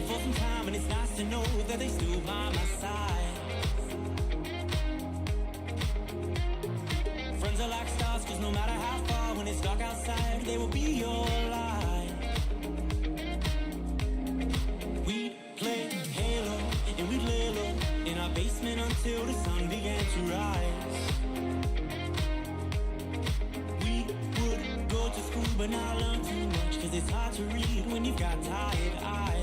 for some time, and it's nice to know that they still by my side. Friends are like stars, cause no matter how far, when it's dark outside, they will be your light. We'd play Halo, and we'd lay low in our basement until the sun began to rise. We would go to school, but not learn too much, cause it's hard to read when you've got tired eyes.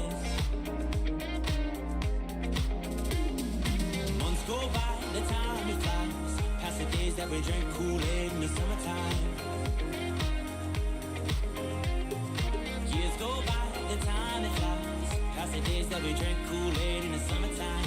Months go by, the time it flies, past the days that we drank Kool-Aid in the summertime. Years go by, the time it flies, past the days that we drank Kool-Aid in the summertime.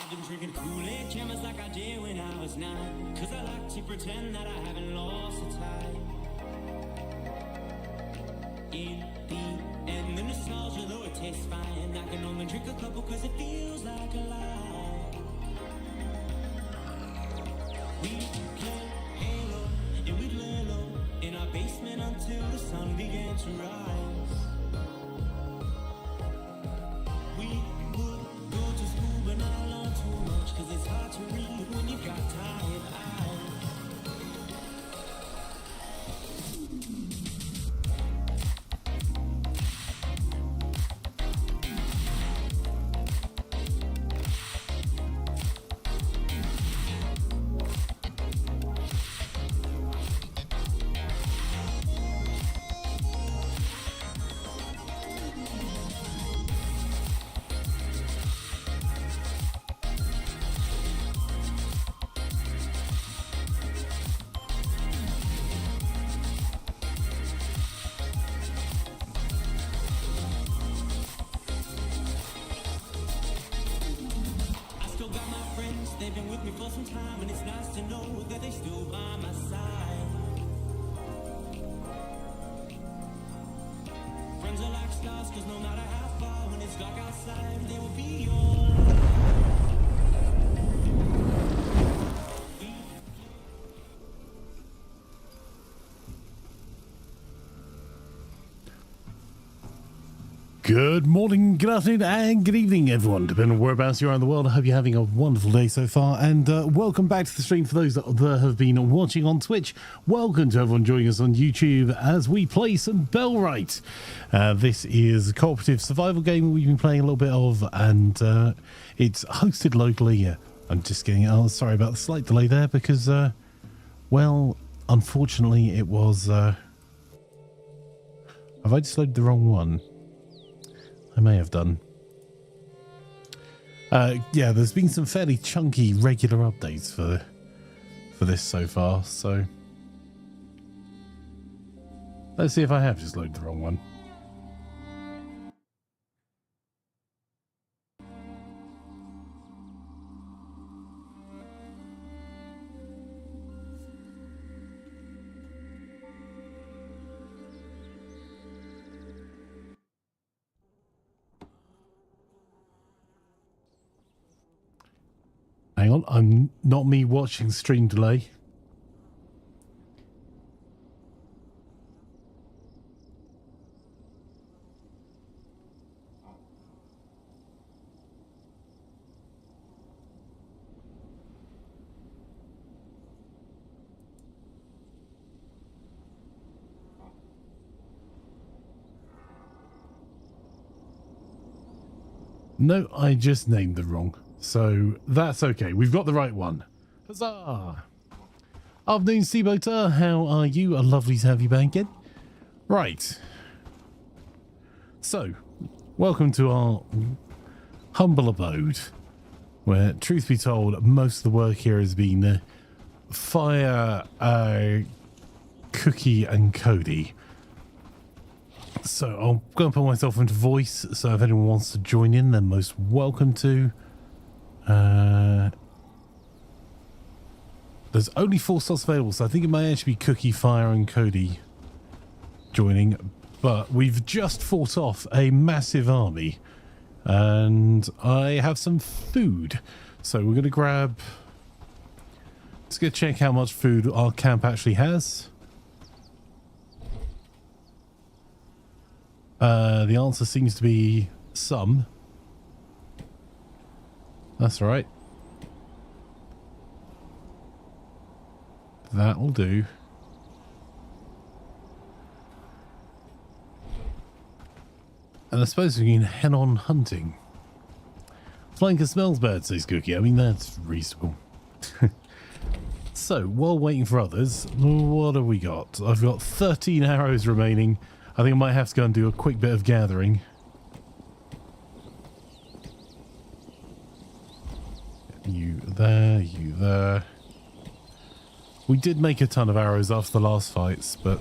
Been drinking Kool-Aid jammers like I did when I was 9, cause I like to pretend that I haven't lost the time. In the end, the nostalgia, though it tastes fine, I can only drink a couple cause it feels like a lie. We play Halo, and we'd lay low in our basement until the sun began to rise. We would go to school but not learn too much, cause it's hard to read when you've got tired eyes. They've been with me for some time, and it's nice to know that they still by my side. Friends are like stars, cause no matter how far, when it's dark outside, they will be your Good morning, good afternoon, and good evening, everyone. Depending on whereabouts you are in the world, I hope you're having a wonderful day so far. And welcome back to the stream for those that have been watching on Twitch. Welcome to everyone joining us on YouTube as we play some Bellwright. This is a cooperative survival game we've been playing a little bit of, and it's hosted locally. I'm just getting, oh, sorry about the slight delay there because, well, unfortunately it was, have I just loaded the wrong one? I may have done. Yeah, there's been some fairly chunky regular updates for this so far, so let's see if I have just loaded the wrong one. Hang on, I'm not me watching stream delay. No, I just named the wrong. So that's okay. We've got the right one. Huzzah! Afternoon, Seaboater. How are you? Lovely to have you back again. Right. So, welcome to our humble abode, where, truth be told, most of the work here has been Fire, Cookie and Cody. So I'm going to put myself into voice, so if anyone wants to join in, they're most welcome to. There's only 4 slots available, so I think it might actually be Cookie, Fire and Cody joining. But we've just fought off a massive army, and I have some food. So we're going to grab... Let's go check how much food our camp actually has. The answer seems to be some. That's right. That'll do. And I suppose we can head on hunting. Flanker smells bad, says Cookie. I mean, that's reasonable. So, while waiting for others, what have we got? I've got 13 arrows remaining. I think I might have to go and do a quick bit of gathering. You there, you there. We did make a ton of arrows after the last fights, but...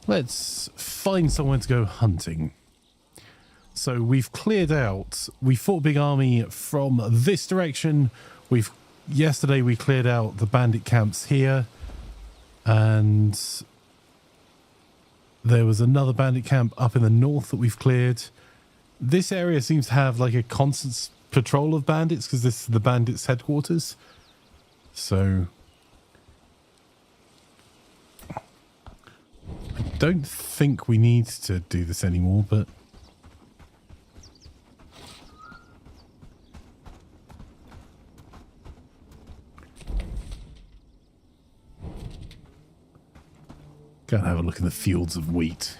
let's find someone to go hunting. So we've cleared out... we fought a big army from this direction. Yesterday we cleared out the bandit camps here. And... there was another bandit camp up in the north that we've cleared. This area seems to have like a constant patrol of bandits because this is the bandits' headquarters. So I don't think we need to do this anymore, but go and have a look in the fields of wheat.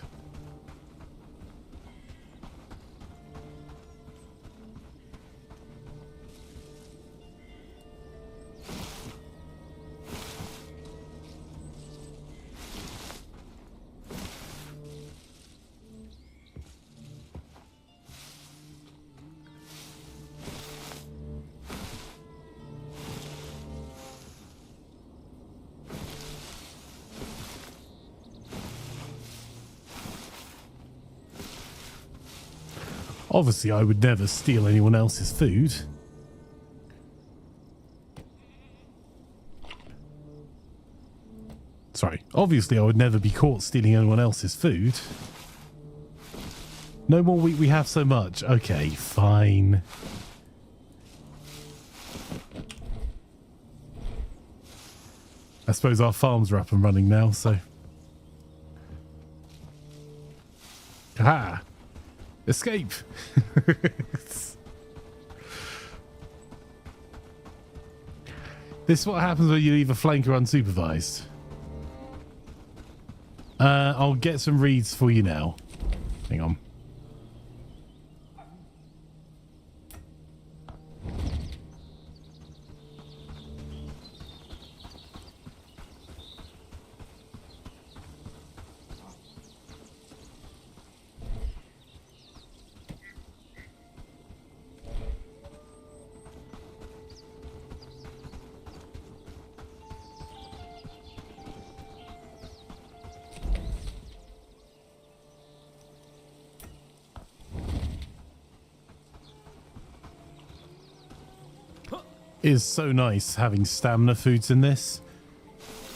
Obviously, I would never steal anyone else's food. Sorry. Obviously, I would never be caught stealing anyone else's food. No more wheat, we have so much. Okay, fine. I suppose our farms are up and running now, so... aha! Escape! This is what happens when you leave a flanker unsupervised. I'll get some reeds for you now. Hang on. It is so nice having stamina foods in this,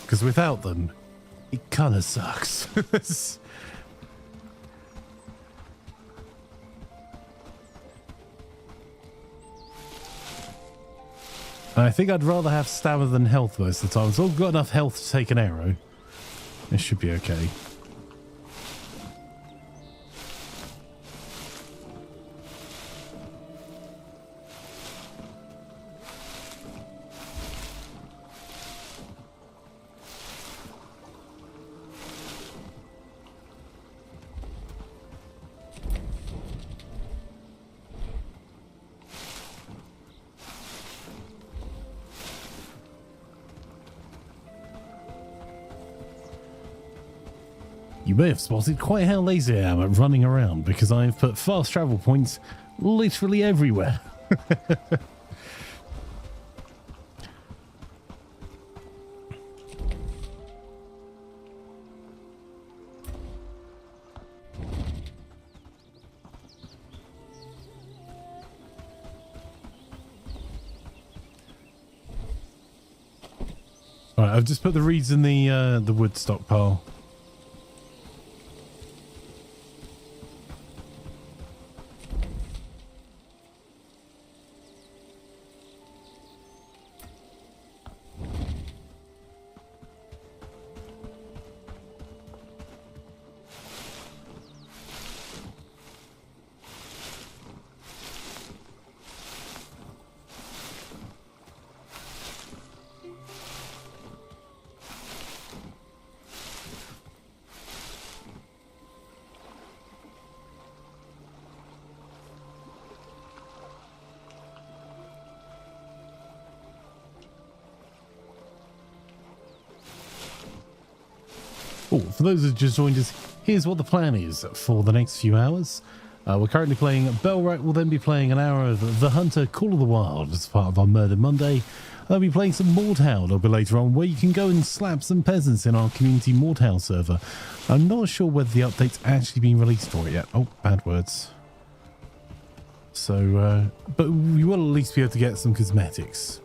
because without them, it kind of sucks. I think I'd rather have stamina than health most of the time, so I've got enough health to take an arrow. It should be okay. You may have spotted quite how lazy I am at running around because I have put fast travel points literally everywhere. Alright, I've just put the reeds in the wood stockpile. Oh, for those who just joined us, here's what the plan is for the next few hours. We're currently playing Bellwright. We'll then be playing an hour of The Hunter Call of the Wild as part of our Murder Monday. I'll be playing some Mordhau a little bit later on, where you can go and slap some peasants in our community Mordhau server. I'm not sure whether the update's actually been released for it yet. Oh, bad words. So, but we will at least be able to get some cosmetics.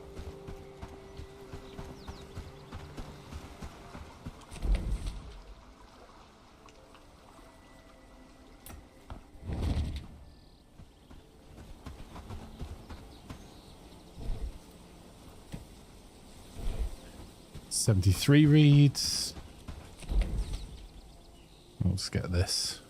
$73 reads. Let's get this.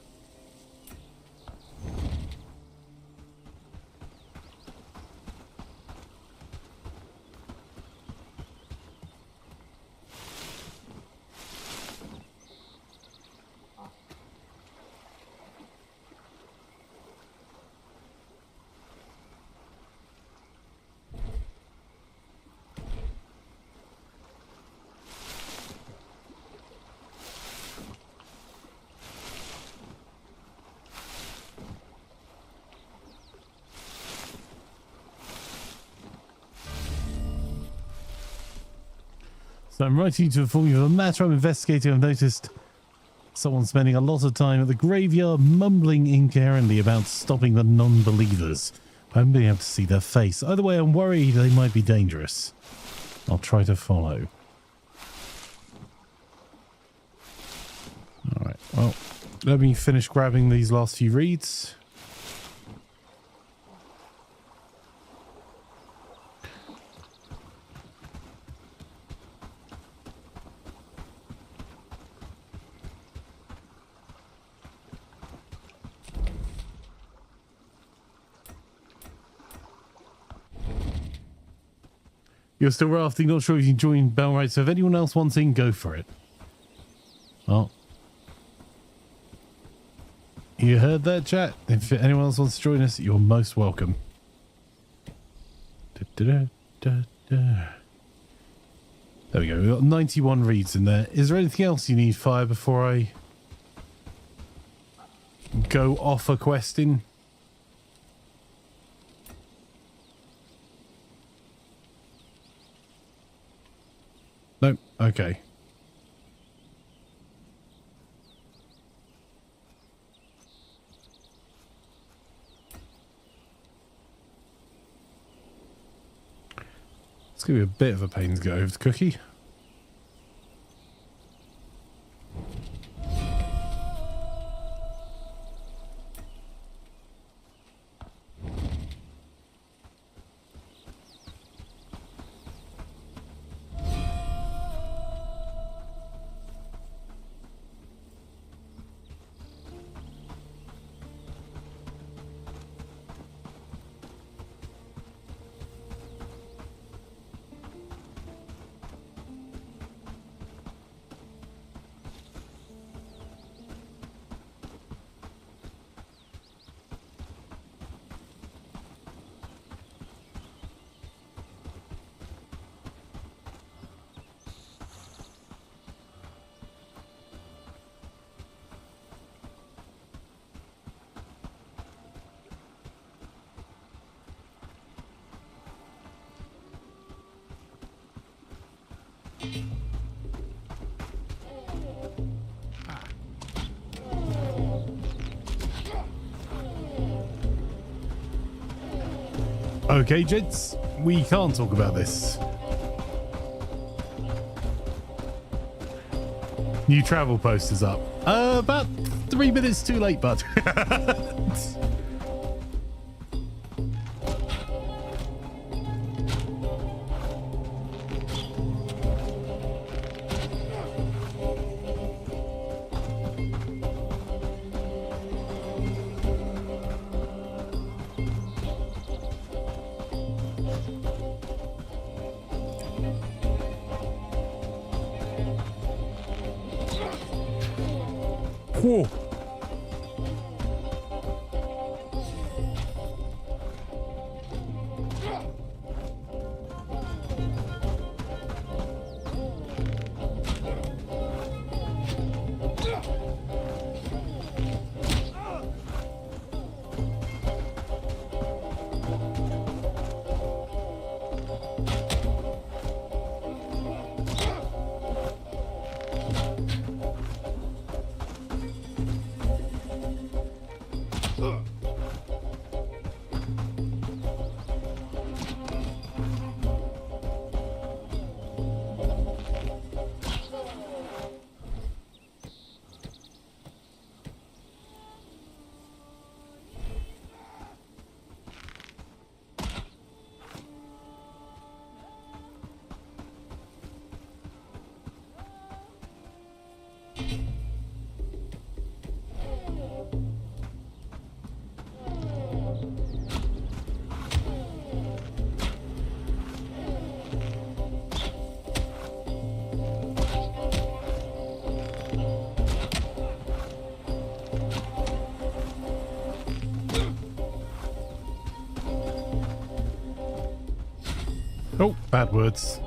So I'm writing to inform you of a matter I'm investigating. I've noticed someone spending a lot of time at the graveyard mumbling incoherently about stopping the non-believers. I haven't been able to see their face. Either way, I'm worried they might be dangerous. I'll try to follow. Alright, well, let me finish grabbing these last few reeds. You're still rafting, not sure if you can join Bellwright, so if anyone else wants in, go for it. Oh. You heard that, chat? If anyone else wants to join us, you're most welcome. There we go, we've got 91 reads in there. Is there anything else you need, Fire, before I go off a questing? Nope. Okay. It's going to be a bit of a pain to get over the cookie. Okay, gents, we can't talk about this. New travel post is up. About 3 minutes too late, bud. Whoa. Oh, bad words.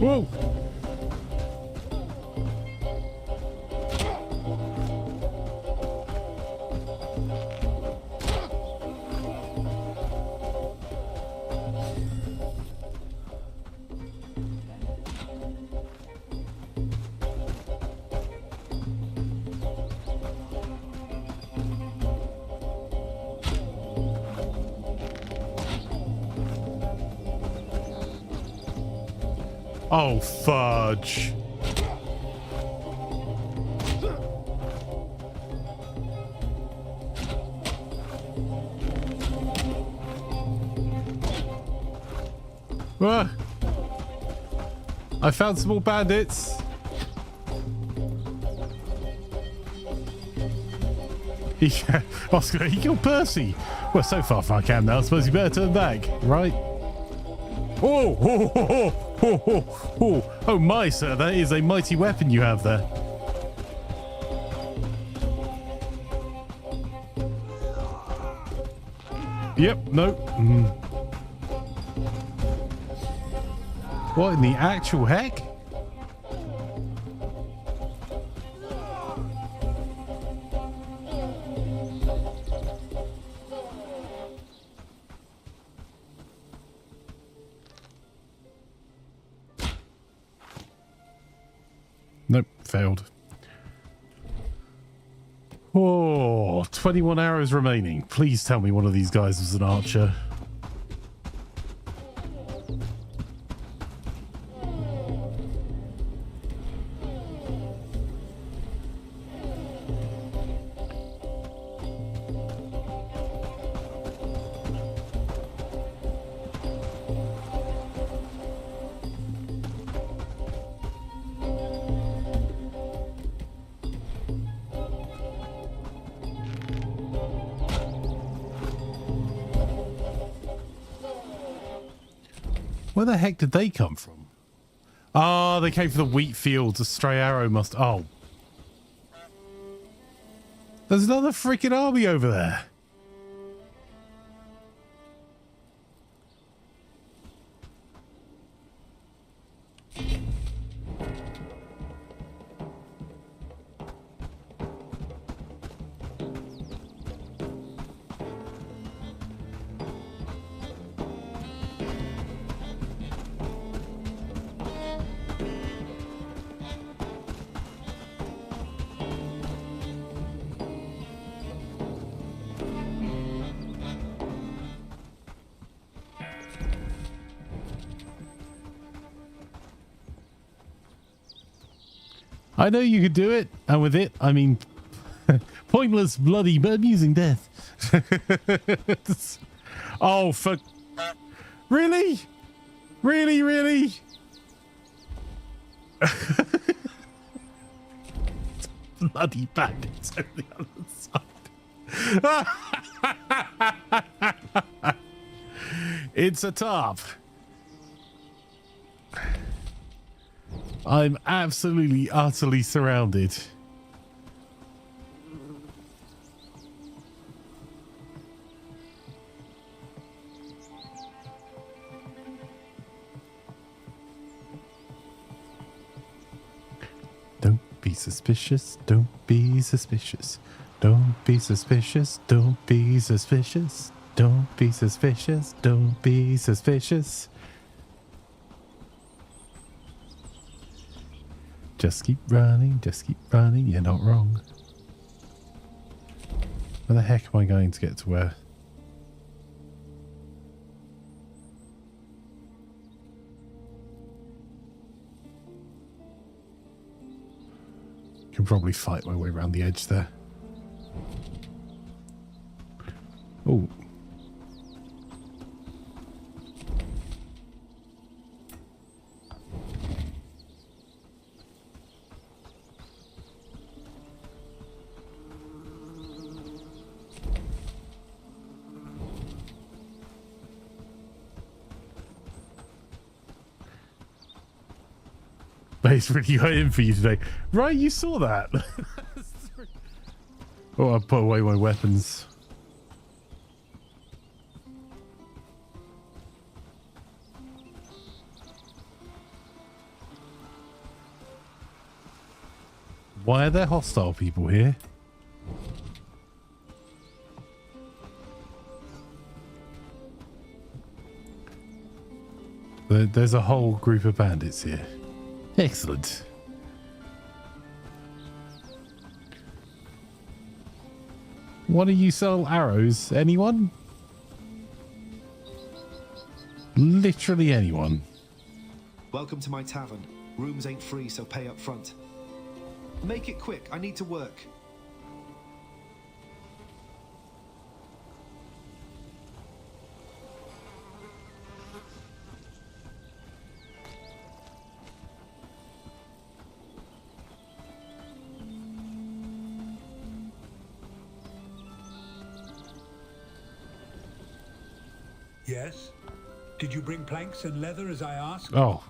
Whoa! Oh, fudge. Ah. I found some more bandits. Yeah, Oscar, he killed Percy. Well, so far from I can now. I suppose you better turn back, right? Oh, oh, oh, oh, oh, oh, oh, oh my, sir, that is a mighty weapon you have there. Yep, no. What in the actual heck? Nope, failed. Oh, 21 arrows remaining. Please tell me one of these guys was an archer. Where the heck did they come from? Oh, they came from the wheat fields. A stray arrow must... Oh. There's another freaking army over there. I know you could do it, and with it, I mean pointless, bloody, but amusing death. Oh, for... Really? Really, really? Bloody bandits on the other side. It's a tarp. I'm absolutely, utterly surrounded. Don't be suspicious. Don't be suspicious. Don't be suspicious. Don't be suspicious. Don't be suspicious. Don't be suspicious. Just keep running, you're not wrong. Where the heck am I going to get to where? Can probably fight my way around the edge there. Oh. It's really high in for you today. Right, you saw that. Oh, I put away my weapons. Why are there hostile people here? There's a whole group of bandits here. Excellent. What do you sell arrows? Anyone? Literally anyone. Welcome to my tavern. Rooms ain't free, so pay up front. Make it quick, I need to work. Yes? Did you bring planks and leather as I asked? Oh.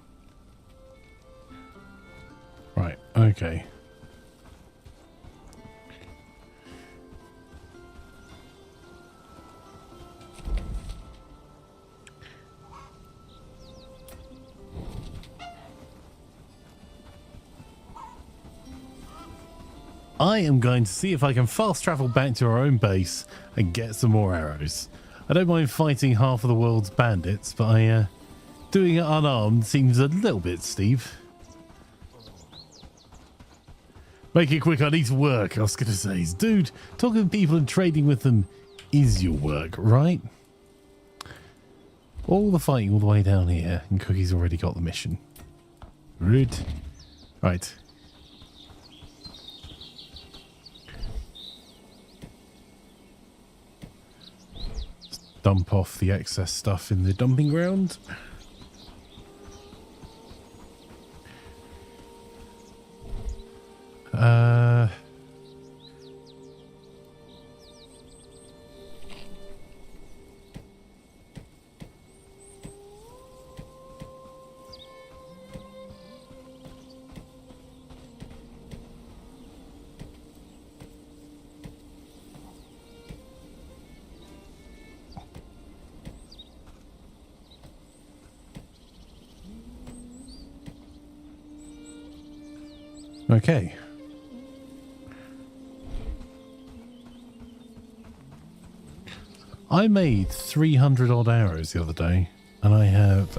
Right, okay. I am going to see if I can fast travel back to our own base and get some more arrows. I don't mind fighting half of the world's bandits, but doing it unarmed seems a little bit steep. Make it quick, I need to work, I was going to say. Dude, talking to people and trading with them is your work, right? All the fighting all the way down here, and Cookie's already got the mission. Rude. Right. Dump off the excess stuff in the dumping ground. Okay. I made 300 odd arrows the other day, and I have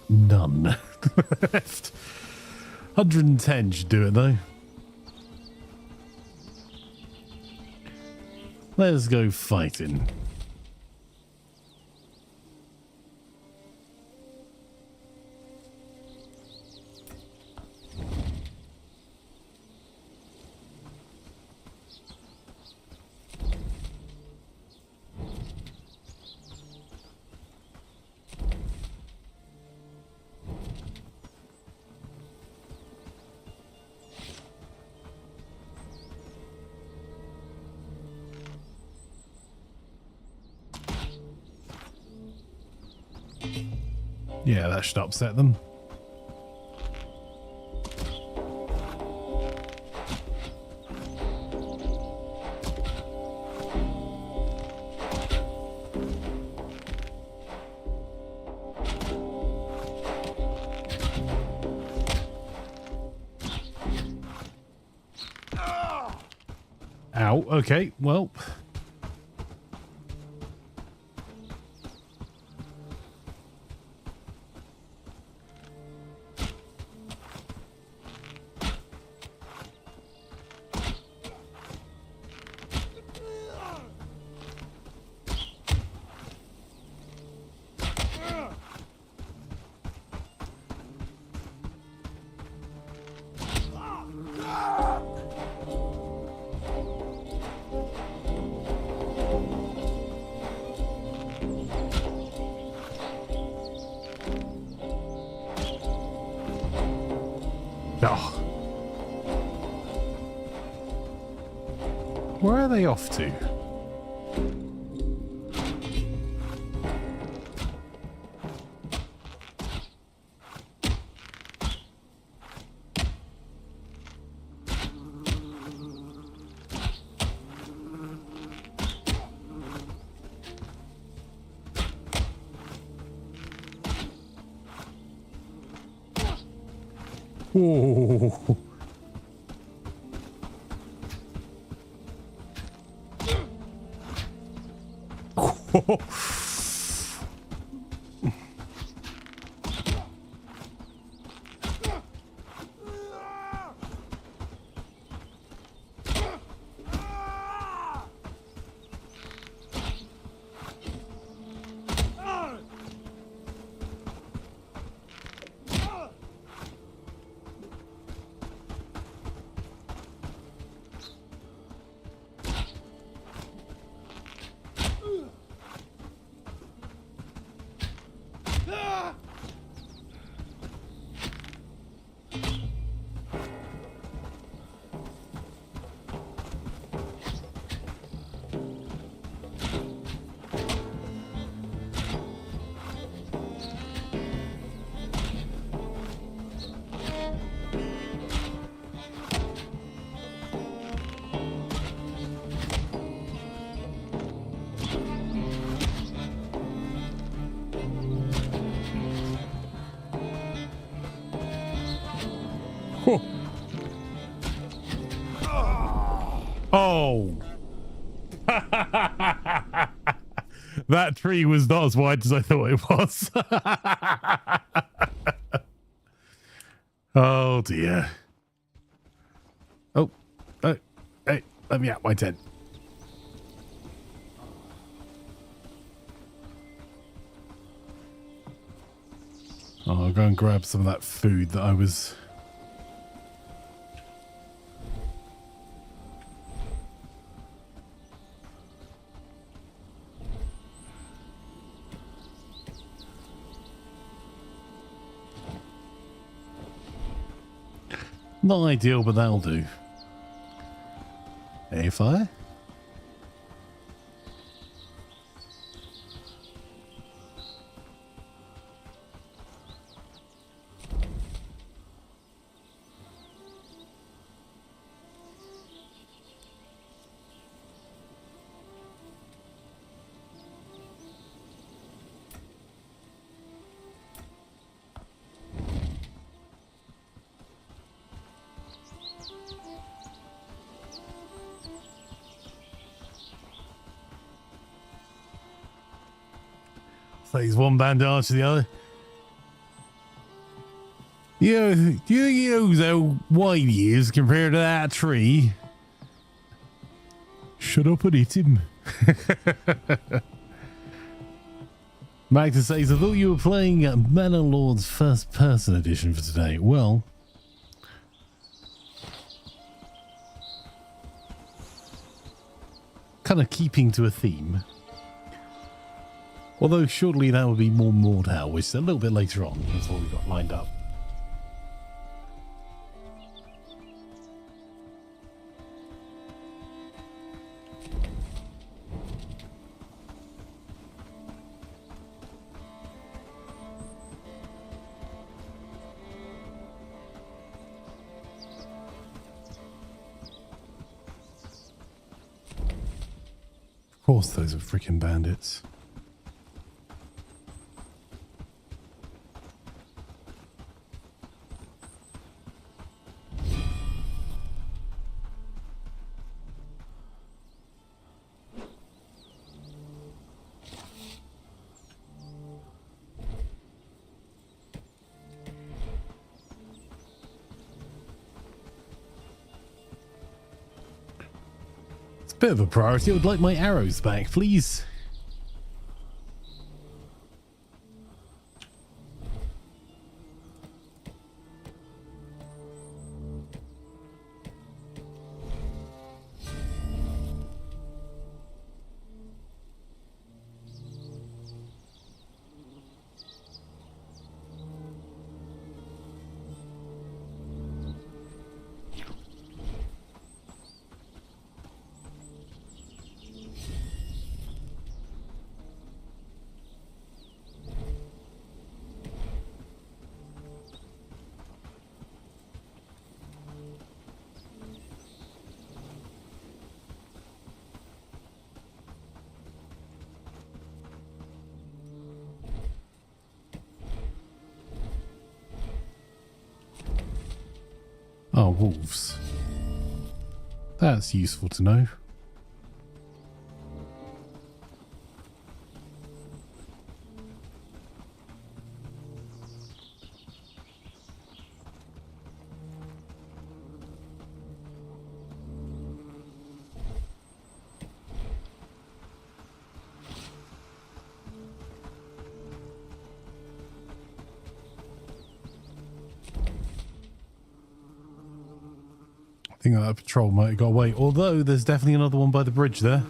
none left. 110 should do it though. Let's go fighting. Yeah, that should upset them. Ow, okay, well. Oh. Where are they off to? Whoa. Oh. That tree was not as wide as I thought it was. Oh dear. Oh, hey, let me out my tent. Oh, I'll go and grab some of that food that I was... Not ideal, but that'll do. A fire? plays one bandit after the other. You know, do you think he knows how wide he is compared to that tree? Shut up and hit him. Magda says, I thought you were playing Manor Lord's first person edition for today. Well, kind of keeping to a theme. Although shortly that would be more Mordhau, which is a little bit later on. That's what we've got lined up. Of course those are freaking bandits. Bit of a priority. I would like my arrows back, please. Oh, wolves. That's useful to know. I think that patrol might have got away, although there's definitely another one by the bridge there.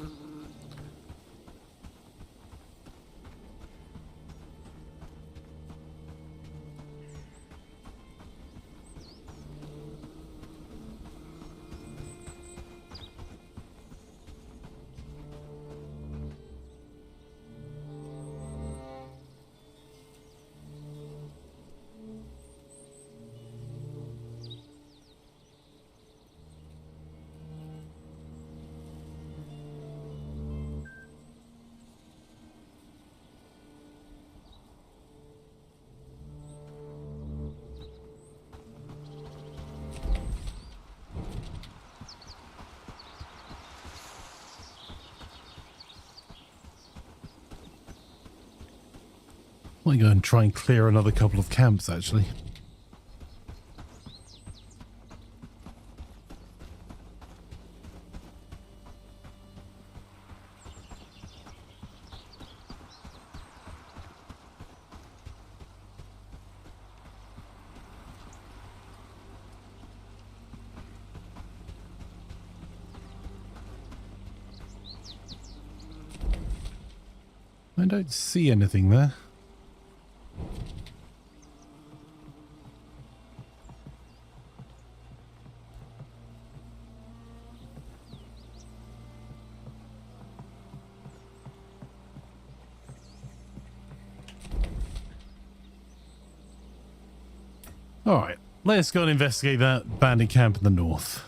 Might go and try and clear another couple of camps, actually. I don't see anything there. All right, let's go and investigate that bandit camp in the north.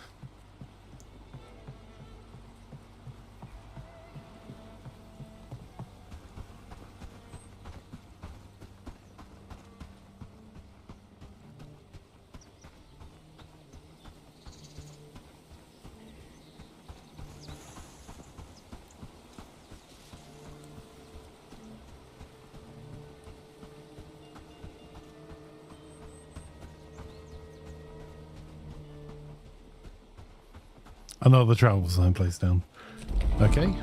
Another travel sign placed down. Okay.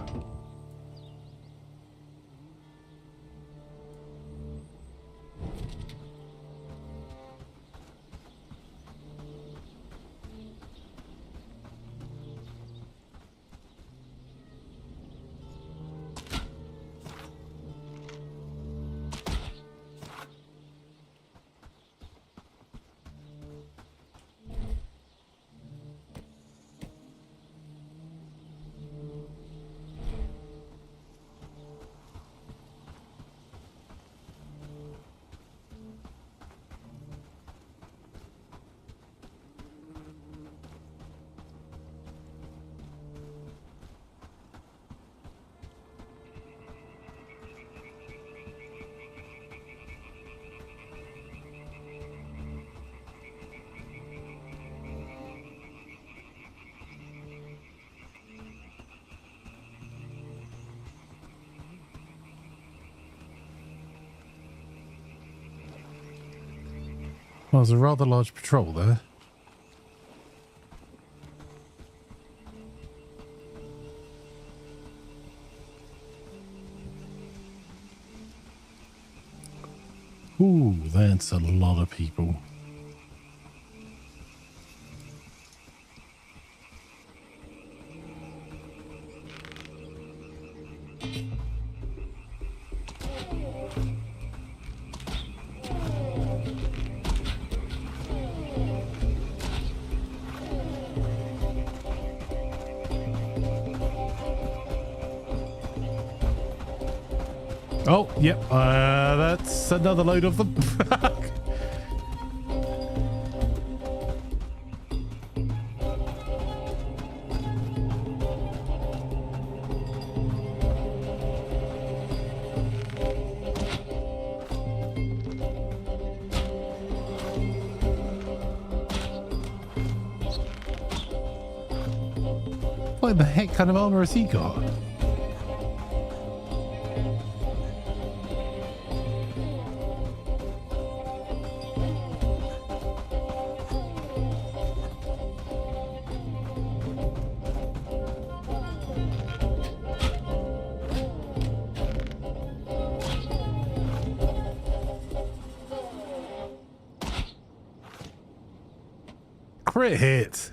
Well, there's a rather large patrol there. Ooh, that's a lot of people. Oh, yep, that's another load of them. What the heck kind of armor has he got? Crit hit.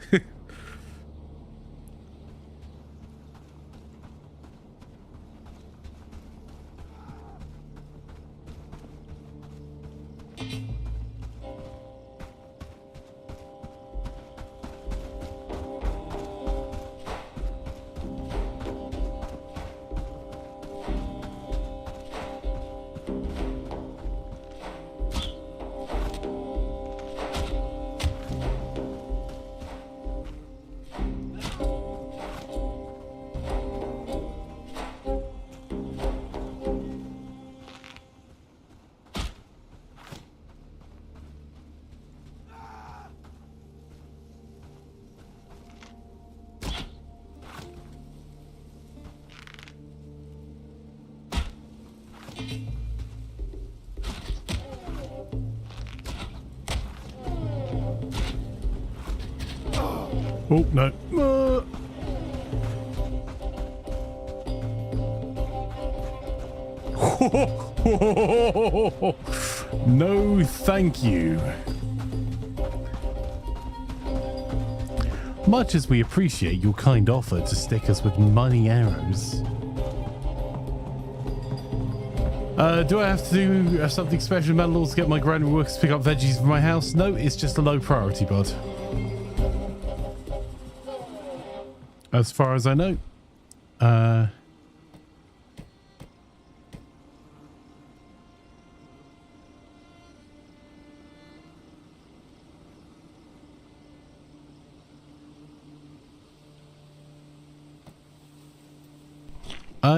Oh, no. No, thank you. Much as we appreciate your kind offer to stick us with money arrows. Do I have to do something special in Mandalore to get my granary workers to pick up veggies for my house? No, it's just a low priority, bud. As far as I know.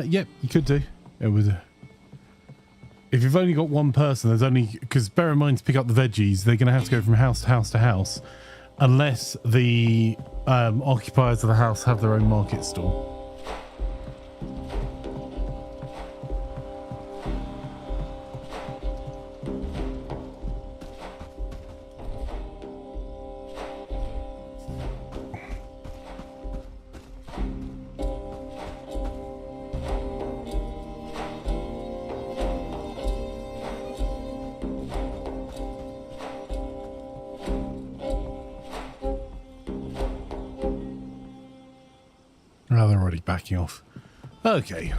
Yep, you could do. It would. If you've only got one person, there's only, because bear in mind to pick up the veggies, they're going to have to go from house to house to house, unless the occupiers of the house have their own market stall. Oh, they're already backing off. Okay.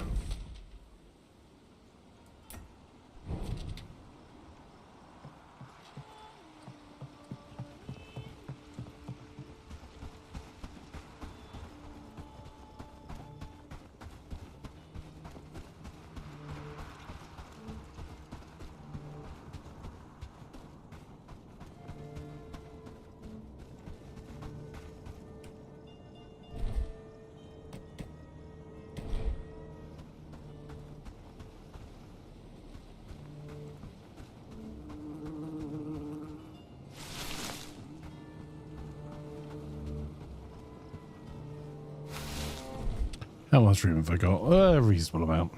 How much room have I got? A reasonable amount.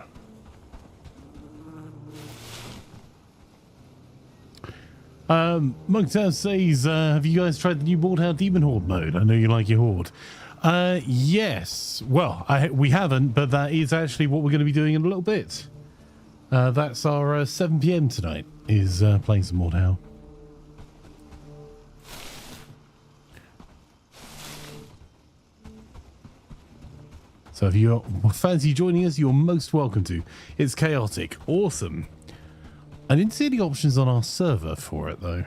Monktown says, have you guys tried the new Wardhound Demon Horde mode? I know you like your Horde. Yes. Well, we haven't, but that is actually what we're going to be doing in a little bit. That's our 7 PM tonight, is playing some Wardhound. So if you fancy joining us, you're most welcome to. It's chaotic. Awesome. I didn't see any options on our server for it, though.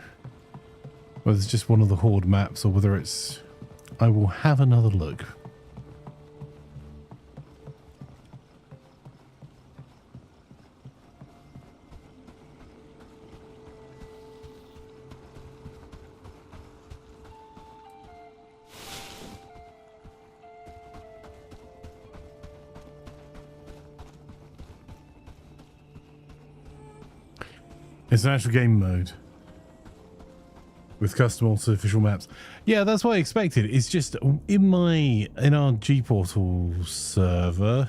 Whether it's just one of the Horde maps or whether it's... I will have another look. It's an actual game mode with custom artificial maps. Yeah, that's what I expected. It's just in our G Portal server,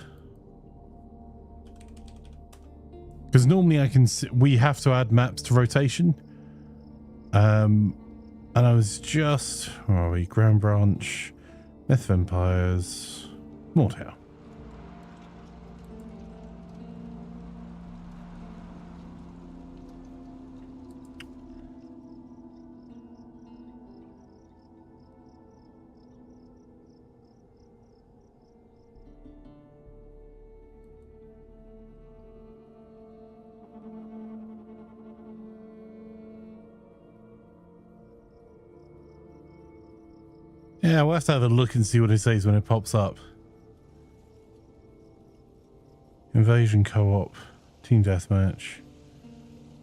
because normally we have to add maps to rotation. And I was just, where are we? Ground Branch, Myth of Empires, Mordhau. Yeah, we'll have to have a look and see what it says when it pops up. Invasion co-op, team deathmatch,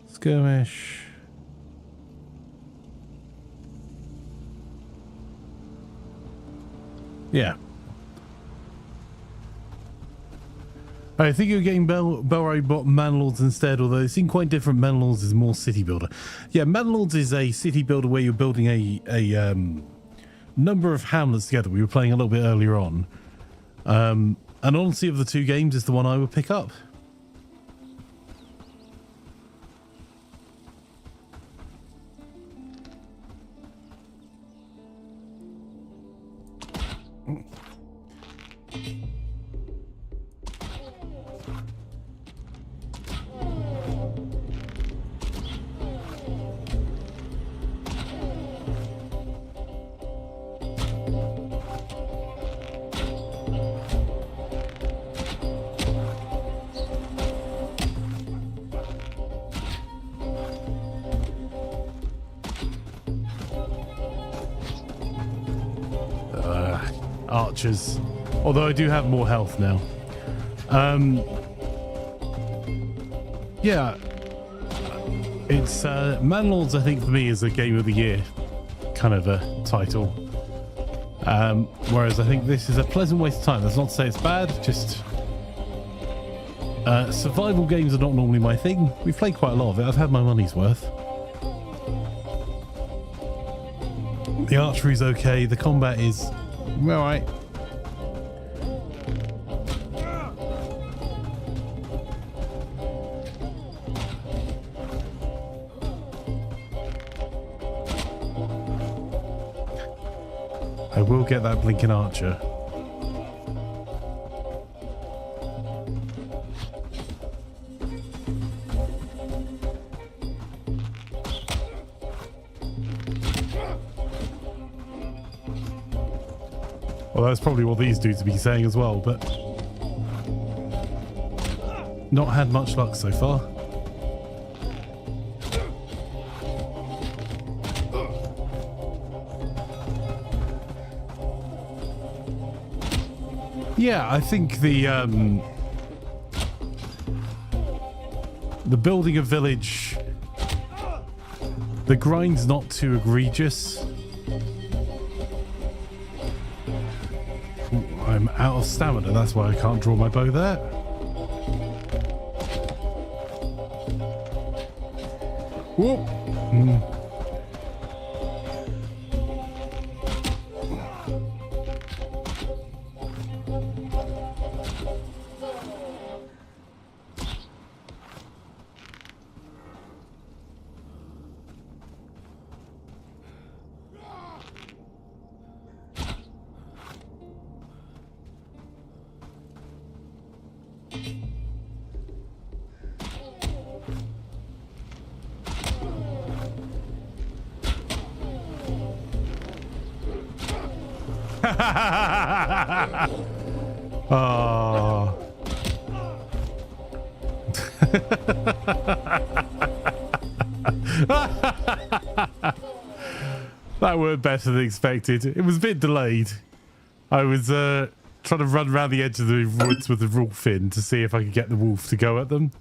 skirmish. Yeah. I think you're getting Bellwright Manlords instead, although they seem quite different. Manlords is more city builder. Yeah, Manlords is a city builder where you're building a number of hamlets together. We were playing a little bit earlier on. And honestly, of the two games, is the one I would pick up. Archers, although I do have more health now. Yeah, it's Manlords, I think, for me is a game of the year kind of a title, whereas I think this is a pleasant waste of time. That's not to say it's bad, just survival games are not normally my thing. We've played quite a lot of it. I've had my money's worth. The archery's okay, the combat is alright. I will get that blinking archer. Well, that's probably what these dudes would be saying as well, but not had much luck so far. Yeah, I think the building a village, the grind's not too egregious. Ooh, I'm out of stamina, that's why I can't draw my bow there. Whoop. Oh. That worked better than expected. It was a bit delayed. I was trying to run around the edge of the woods with the wolf in to see if I could get the wolf to go at them.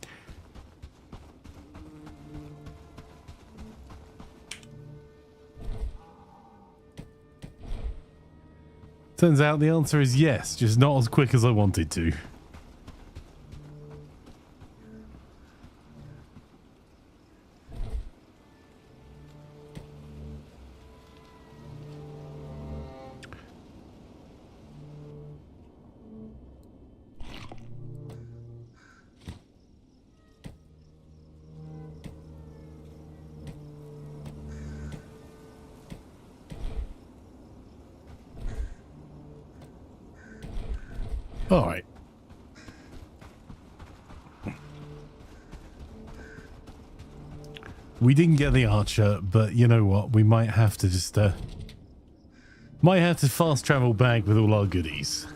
Turns out the answer is yes, just not as quick as I wanted to. All right. We didn't get the archer, but you know what? We might have to just might have to fast travel back with all our goodies.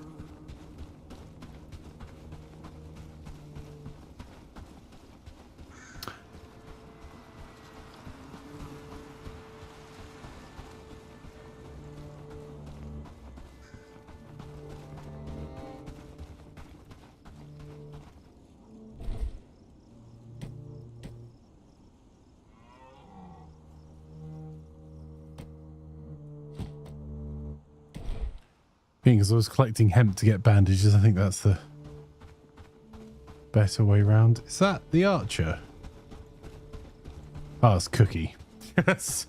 Because I was collecting hemp to get bandages, I think that's the better way round. Is that the archer? Oh, it's Cookie. Yes.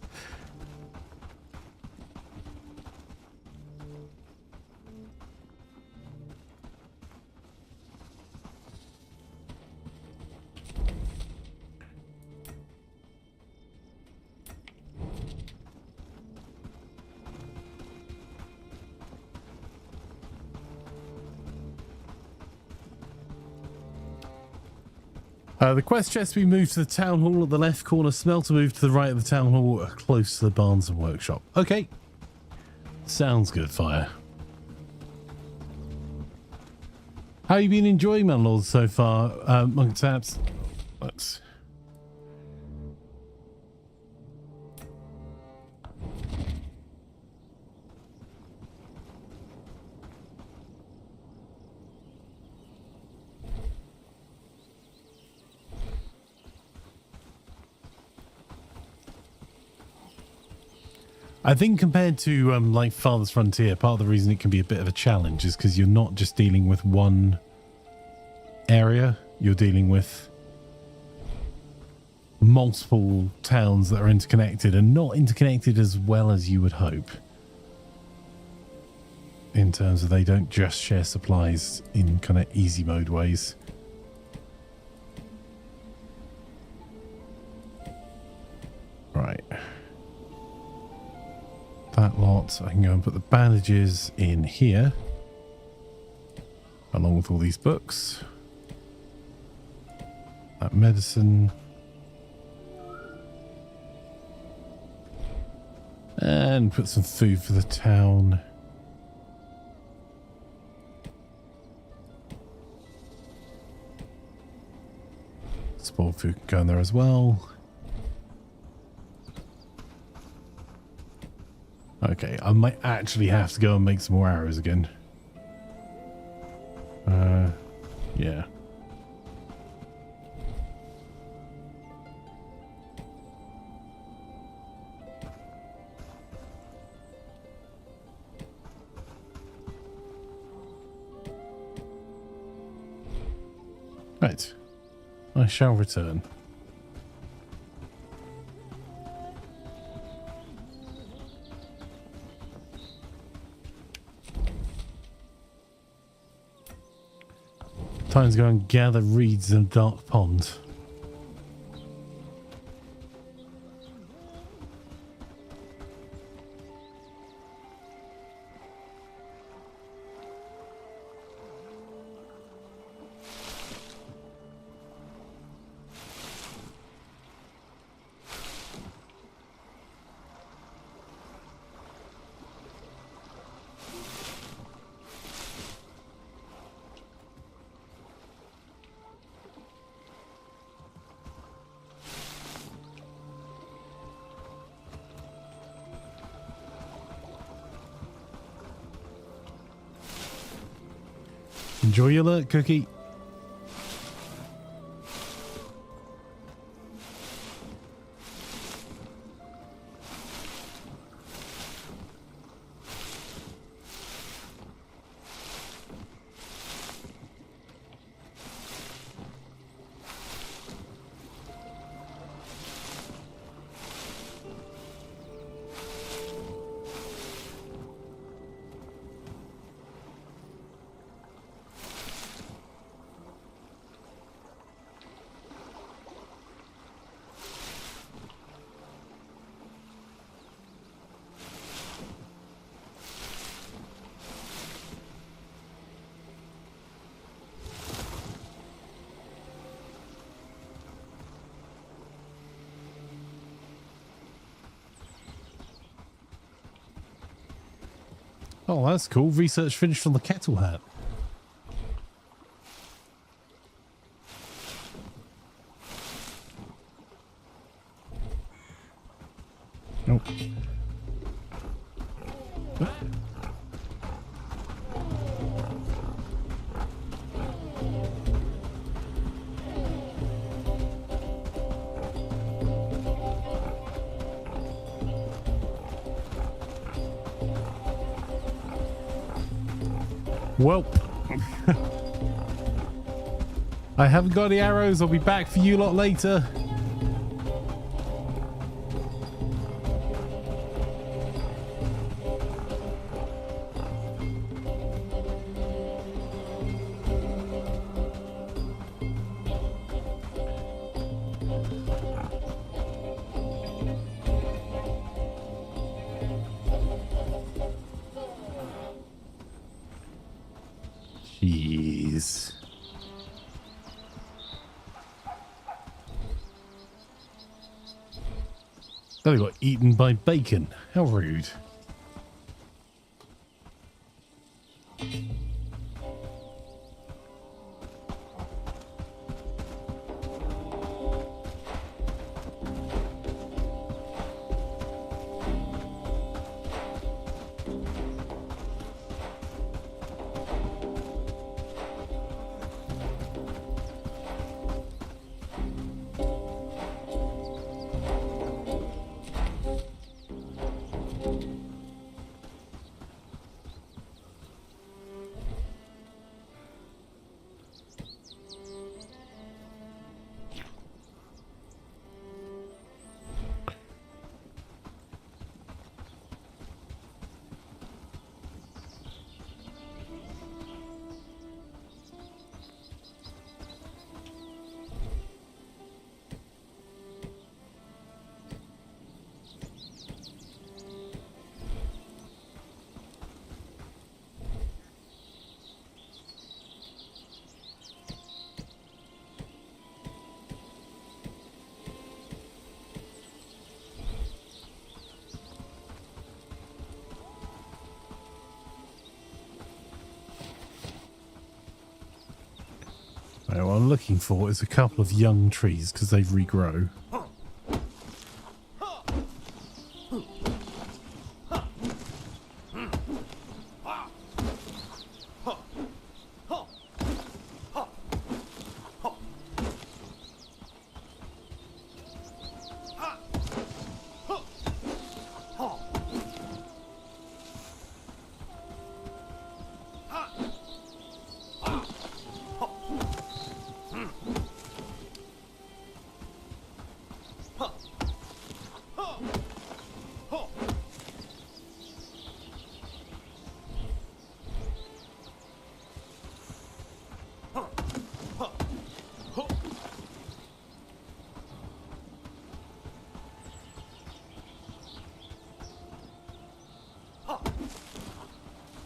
The quest chest we moved to the town hall at the left corner. Smelter moved to the right of the town hall, close to the barns and workshop. Okay. Sounds good, Fire. How you been enjoying Manlord so far, Monk Taps? Let's... I think compared to like Father's Frontier, part of the reason it can be a bit of a challenge is because you're not just dealing with one area, you're dealing with multiple towns that are interconnected and not interconnected as well as you would hope. In terms of they don't just share supplies in kind of easy mode ways. Right. That lot, I can go and put the bandages in here along with all these books. That medicine. And put some food for the town. Transport food can go in there as well. Okay, I might actually have to go and make some more arrows again. Yeah. Right. I shall return. Time to go and gather reeds in a dark pond. Enjoy your alert, Cookie. Oh, that's cool. Research finished on the kettle hat. Oh. Welp. I haven't got any arrows. I'll be back for you lot later. Jeez. Oh, they got eaten by bacon. How rude. looking for is a couple of young trees because they regrow.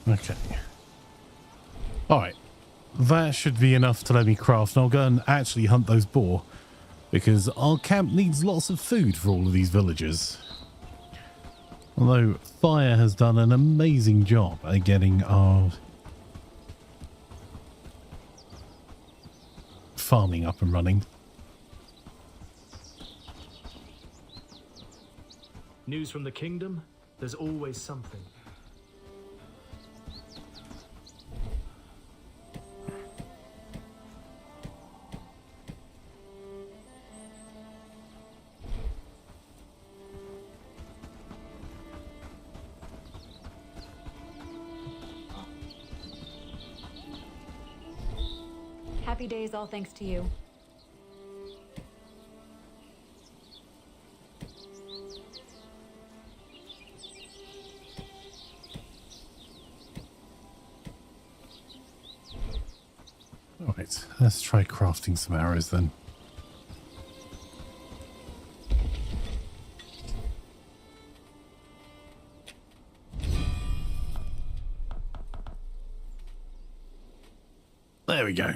Okay. Alright. That should be enough to let me craft, and I'll go and actually hunt those boar, because our camp needs lots of food for all of these villagers. Although fire has done an amazing job at getting our farming up and running. News from the kingdom? There's always something. Happy days, all thanks to you. Alright, let's try crafting some arrows then. There we go.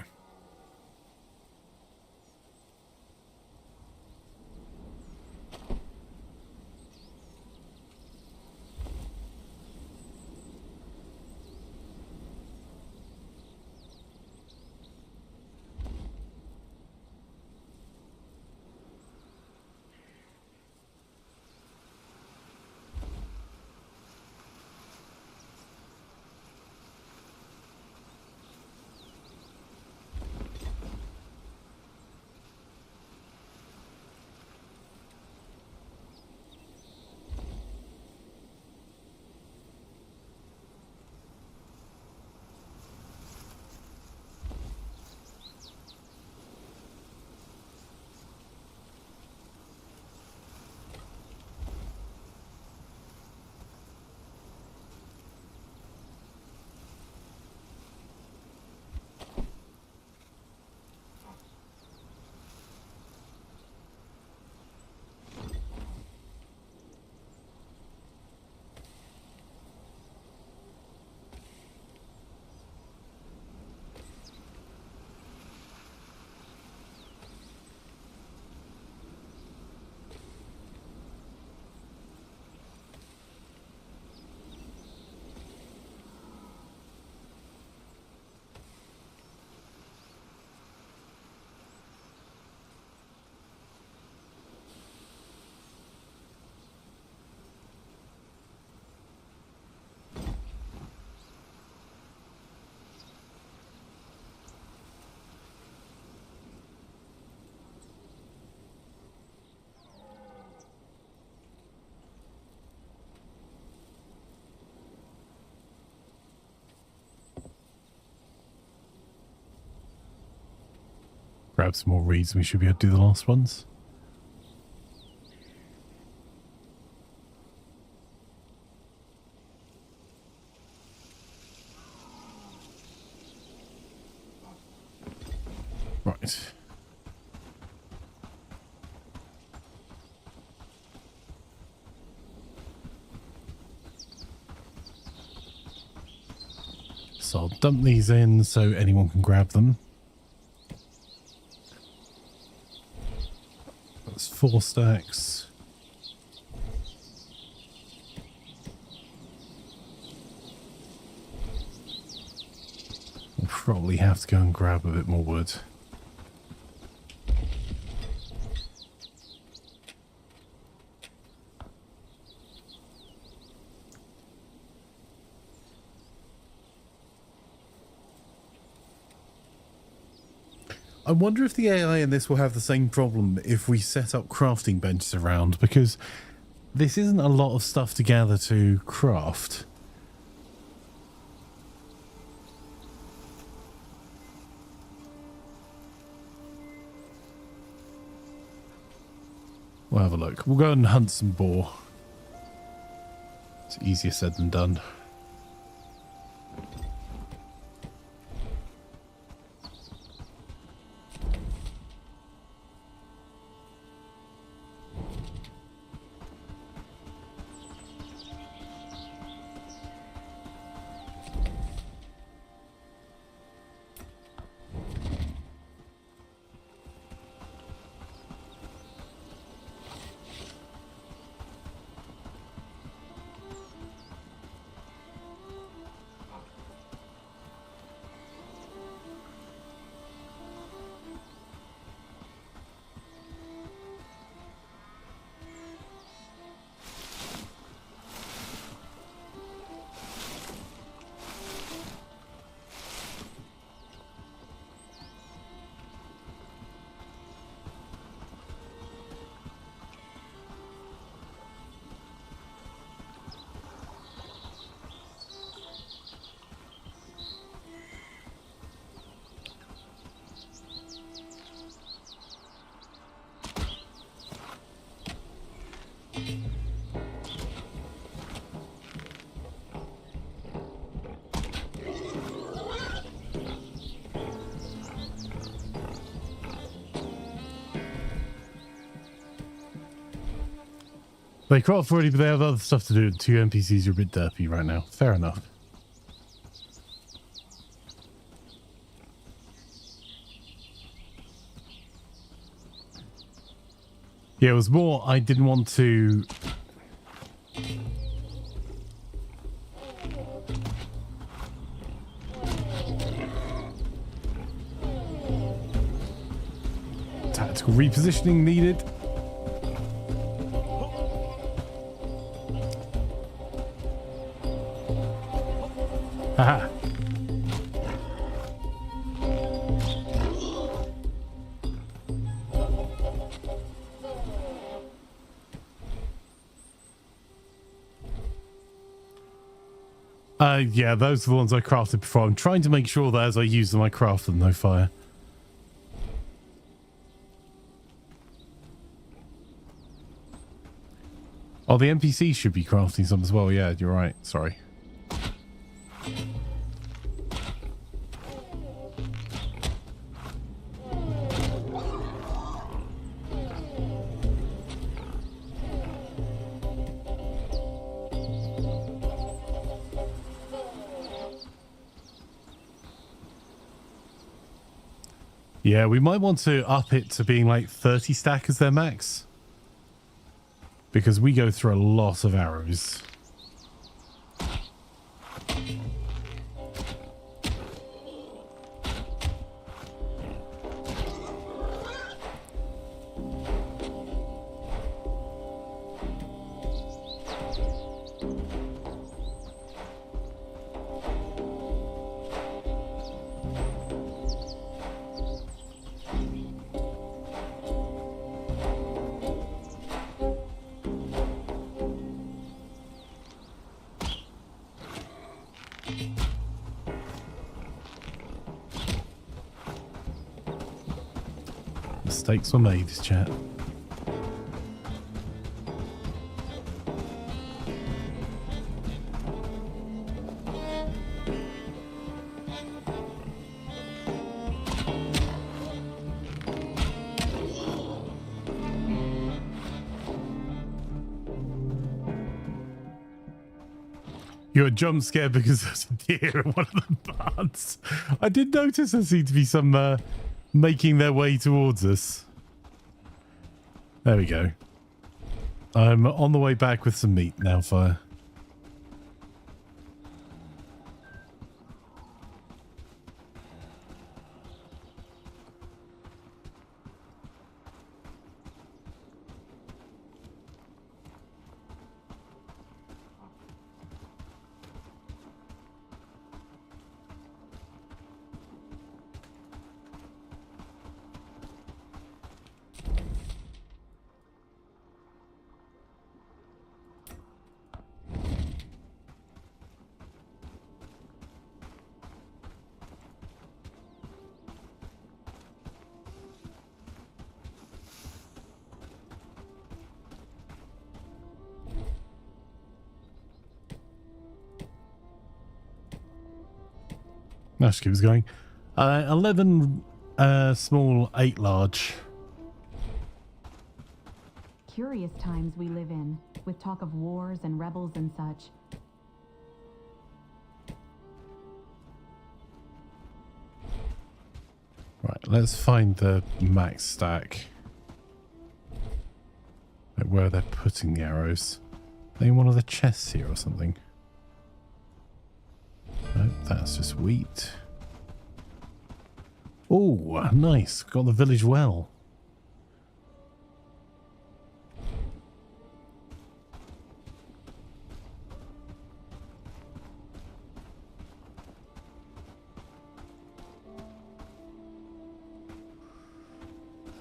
Grab some more reeds and we should be able to do the last ones. Right. So I'll dump these in so anyone can grab them. That's 4 stacks. We'll probably have to go and grab a bit more wood. I wonder if the AI in this will have the same problem if we set up crafting benches around, because this isn't a lot of stuff to gather to craft. We'll have a look. We'll go and hunt some boar. It's easier said than done. They craft already, but they have other stuff to do. 2 NPCs are a bit derpy right now. Fair enough. Yeah, it was more I didn't want to... Tactical repositioning needed. Haha. Yeah, those are the ones I crafted before. I'm trying to make sure that as I use them, I craft them, no fire. Oh, the NPCs should be crafting some as well. Yeah, you're right. Sorry. Yeah, we might want to up it to being like 30 stack as their max. Because we go through a lot of arrows. Mistakes were made, chat. You're jump scared because there's a deer in one of the barns. I did notice there seemed to be some making their way towards us. There we go. I'm on the way back with some meat now, fire. That just keeps going. 11 small, 8 large. Curious times we live in, with talk of wars and rebels and such. Right, let's find the max stack. Like where they're putting the arrows. Are they in one of the chests here or something? Nope, that's just wheat. Oh, nice. Got the village well.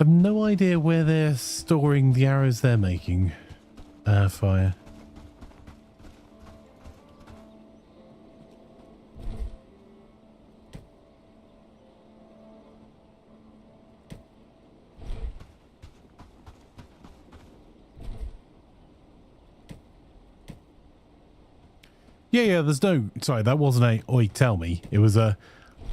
I have no idea where they're storing the arrows they're making. Fire. Yeah, there's no... Sorry, that wasn't a... Oi, tell me. It was a...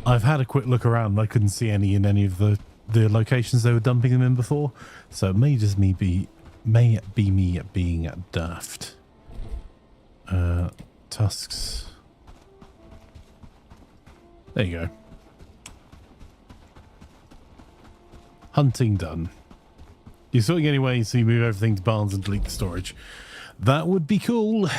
I've had a quick look around and I couldn't see any in any of the locations they were dumping them in before. So it may just be me being daft. Tusks. There you go. Hunting done. You're sorting anyway, so you move everything to barns and delete the storage. That would be cool.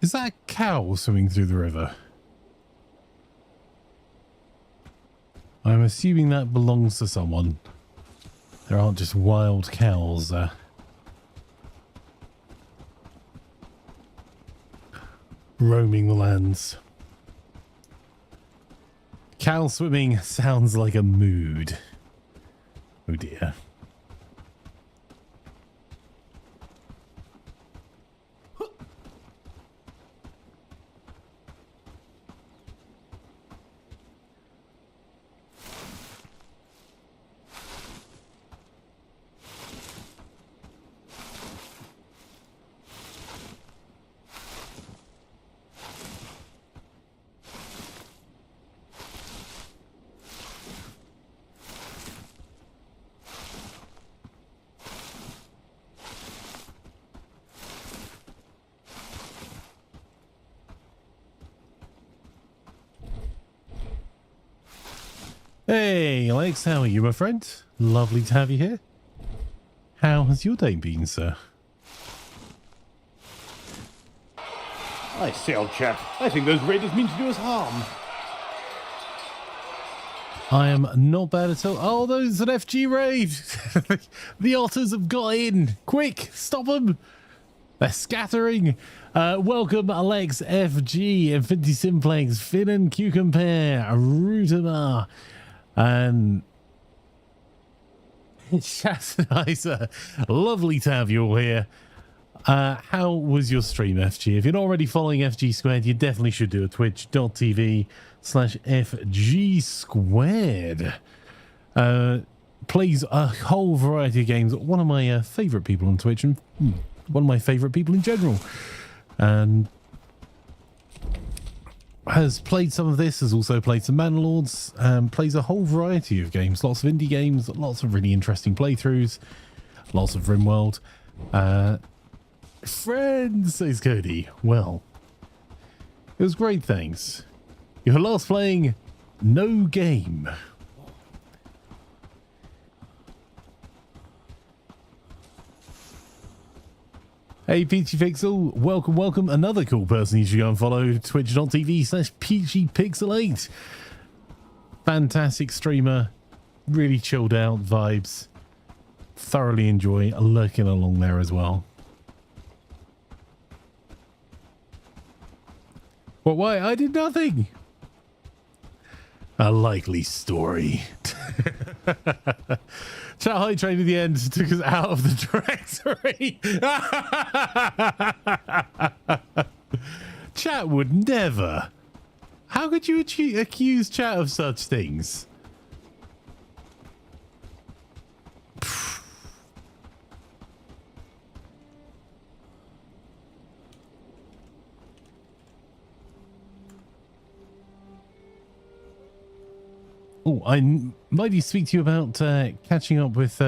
Is that a cow swimming through the river? I'm assuming that belongs to someone. There aren't just wild cows roaming the lands. Cow swimming sounds like a mood. Oh dear. Hey, Alex, how are you, my friend? Lovely to have you here. How has your day been, sir? I say, old chap, I think those raiders mean to do us harm. I am not bad at all. Oh, those an FG raid! The otters have got in! Quick, stop them! They're scattering! Welcome, Alex, FG, Infinity Simplex, Finn and Cucumber, Rutamar, and Chastizer. Lovely to have you all here. How was your stream, FG? If you're not already following FG Squared, you definitely should do it. Twitch.tv/FG Squared. Plays a whole variety of games. One of my favourite people on Twitch, and one of my favourite people in general. And has played some of this, has also played some Manlords, plays a whole variety of games. Lots of indie games, lots of really interesting playthroughs, lots of RimWorld. Friends, says Cody. Well, it was great, thanks. You were last playing No game. Hey, Peachy Pixel, welcome, welcome. Another cool person you should go and follow, twitch.tv/PeachyPixel8. Fantastic streamer, really chilled out vibes. Thoroughly enjoy lurking along there as well. Well, why? I did nothing. A likely story. Chat high train at the end took us out of the directory. Chat would never. How could you accuse chat of such things? Oh, I might need to speak to you about catching up with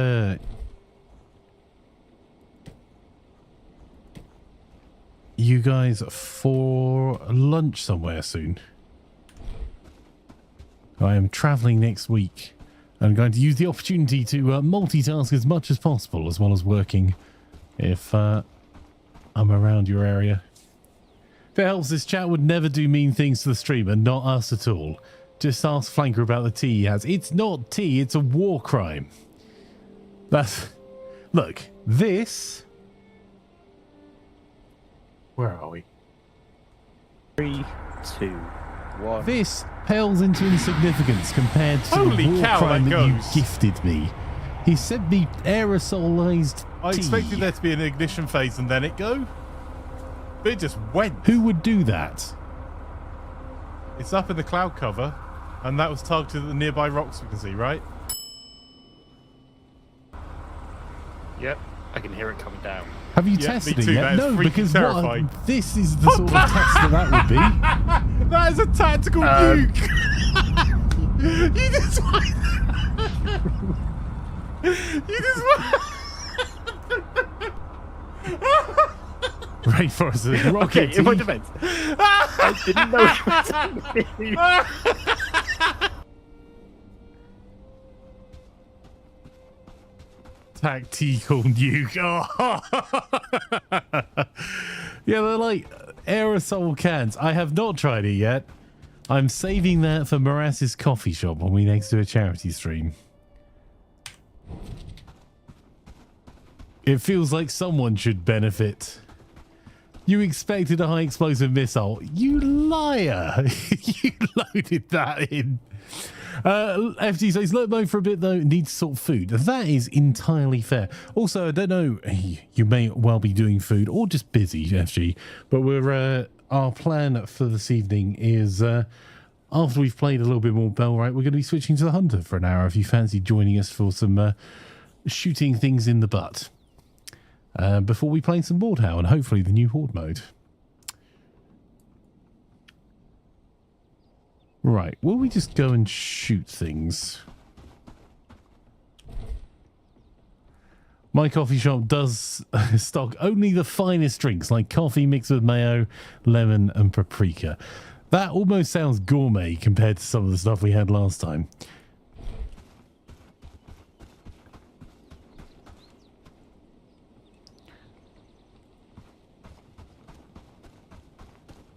you guys for lunch somewhere soon. I am traveling next week. I'm going to use the opportunity to multitask as much as possible, as well as working if I'm around your area. If it helps, this chat would never do mean things to the streamer, not us at all. Just ask Flanker about the tea he has. It's not tea, it's a war crime. That's... Look, this... Where are we? 3, 2, 1. This pales into insignificance compared to Holy the war cow, crime that that you goes. gifted me. He sent me aerosolized I tea. expected there to be an ignition phase and then it go. But it just went. Who would do that? It's up in the cloud cover, and that was targeted at the nearby rocks we can see, right? Yep, I can hear it coming down. Have you Yeah, tested me it too, yet? that is No, freaking because terrifying. this is the sort of test that would be. That is a tactical nuke! You just want... You just want... Rainforest rocket Okay, in my tea. defense, I didn't know it was me. Tactical nuke. Oh. Yeah, they're like aerosol cans. I have not tried it yet. I'm saving that for Moras's coffee shop when we next do a charity stream. It feels like someone should benefit. You expected a high explosive missile. You liar. You loaded that in. FT says, look mode for a bit though, need to sort food. That is entirely fair. Also, I don't know, you may well be doing food or just busy, FG, but we're, our plan for this evening is, after we've played a little bit more Bellwright, we're going to be switching to the Hunter for an hour if you fancy joining us for some shooting things in the butt. Before we play some Mordhau and hopefully the new Horde mode. Right, will we just go and shoot things? My coffee shop does stock only the finest drinks, like coffee mixed with mayo, lemon and paprika. That almost sounds gourmet compared to some of the stuff we had last time.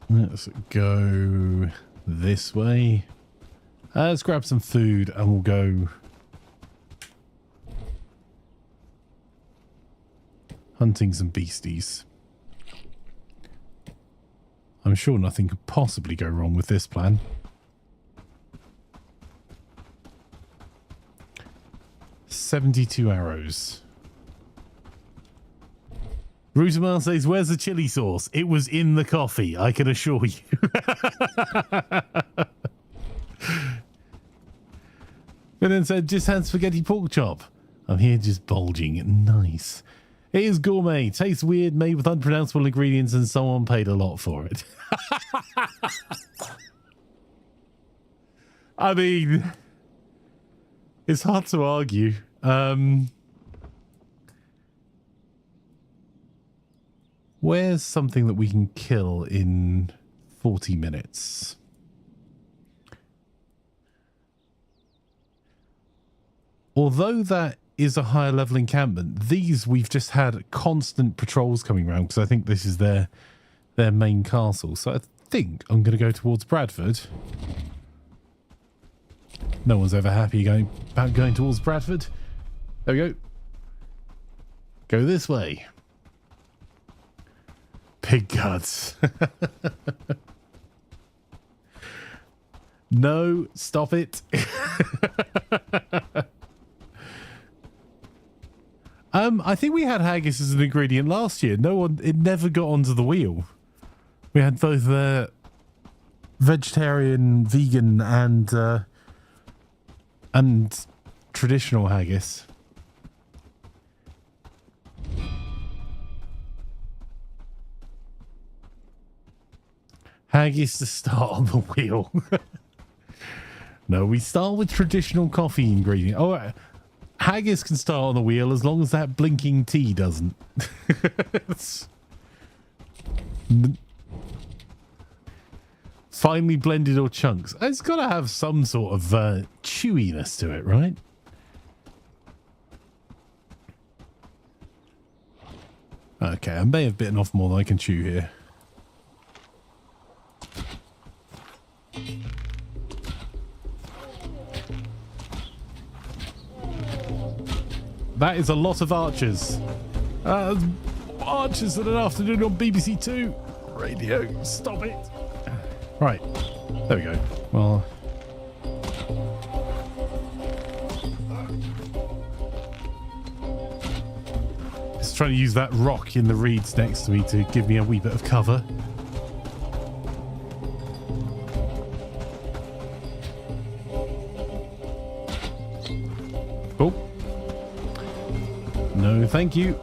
Let's go this way. Let's grab some food and we'll go hunting some beasties. I'm sure nothing could possibly go wrong with this plan. $72 arrows. Rutamar says, where's the chili sauce? It was in the coffee, I can assure you. And then said, just had spaghetti pork chop. I'm here just bulging. Nice. It is gourmet. Tastes weird, made with unpronounceable ingredients, and someone paid a lot for it. I mean, it's hard to argue. Where's something that we can kill in 40 minutes? although that is a higher level encampment, these we've just had constant patrols coming around because I think this is their main castle. So I think I'm going to go towards Bradford. No one's ever happy about going towards Bradford. There we go. Go this way. Pig guts. No, stop it. I think we had haggis as an ingredient last year. It never got onto the wheel. We had both vegetarian, vegan, and traditional haggis. Haggis to start on the wheel. No, we start with traditional coffee ingredient. Oh, haggis can start on the wheel as long as that blinking T doesn't. Finely blended or chunks. It's got to have some sort of chewiness to it, right? Okay, I may have bitten off more than I can chew here. That is a lot of archers. Archers in an afternoon on BBC Two. Radio, stop it. Right, there we go. Well, just trying to use that rock in the reeds next to me to give me a wee bit of cover. Oh. No, thank you.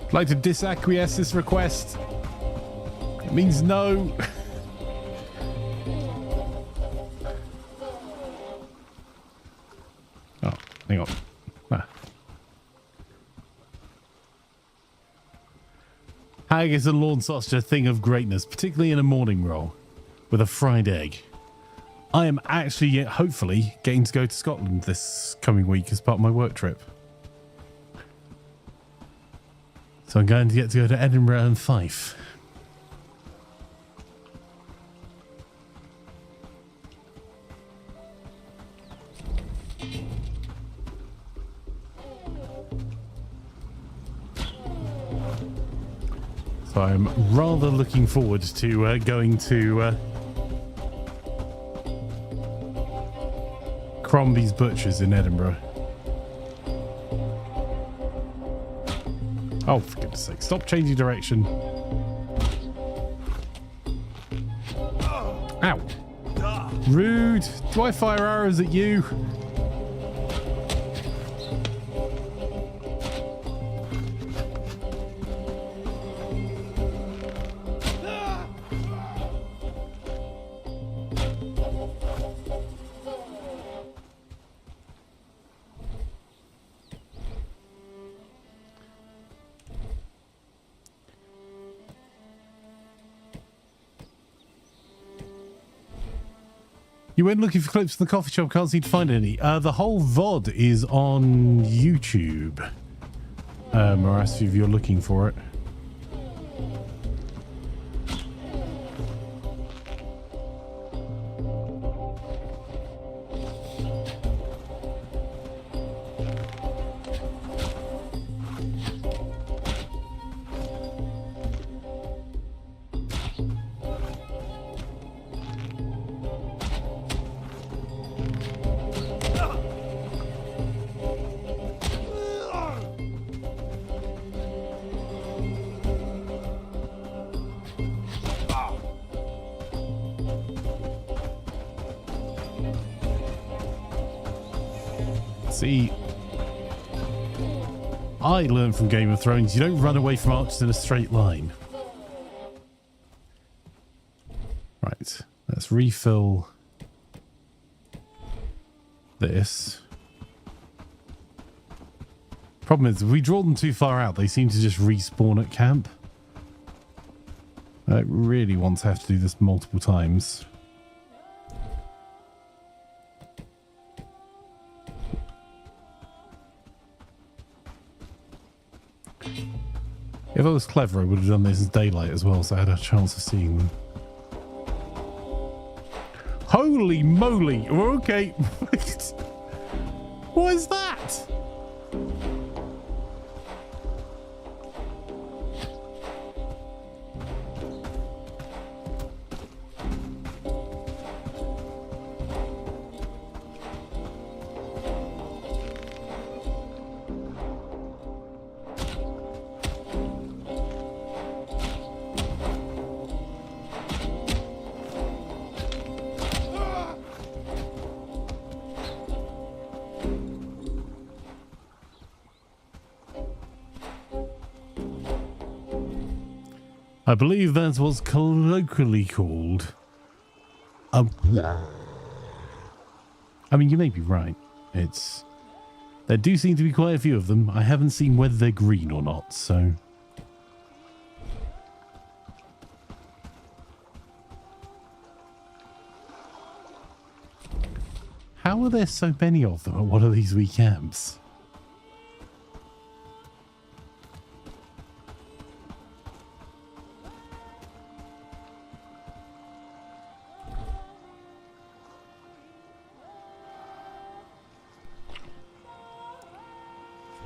I'd like to disacquiesce this request. It means no. Oh, hang on. Haggis and lawn sausage are a thing of greatness, particularly in a morning roll with a fried egg. I am actually, hopefully, getting to go to Scotland this coming week as part of my work trip. So I'm going to get to go to Edinburgh and Fife. So I'm rather looking forward to going to Crombie's Butchers in Edinburgh. Oh, for goodness sake, stop changing direction. Ow. Rude. Do I fire arrows at you? You went looking for clips from the coffee shop, can't seem to find any. The whole VOD is on YouTube. Or ask if you're looking for it. See, I learned from Game of Thrones, you don't run away from archers in a straight line. Right, let's refill this. Problem is, if we draw them too far out, they seem to just respawn at camp. I don't really want to have to do this multiple times. If I was clever, I would have done this in daylight as well, so I had a chance of seeing them. Holy moly! Okay. What is that? I believe that's what's colloquially called a... I mean, you may be right. There do seem to be quite a few of them. I haven't seen whether they're green or not, so... How are there so many of them at one of these wee camps?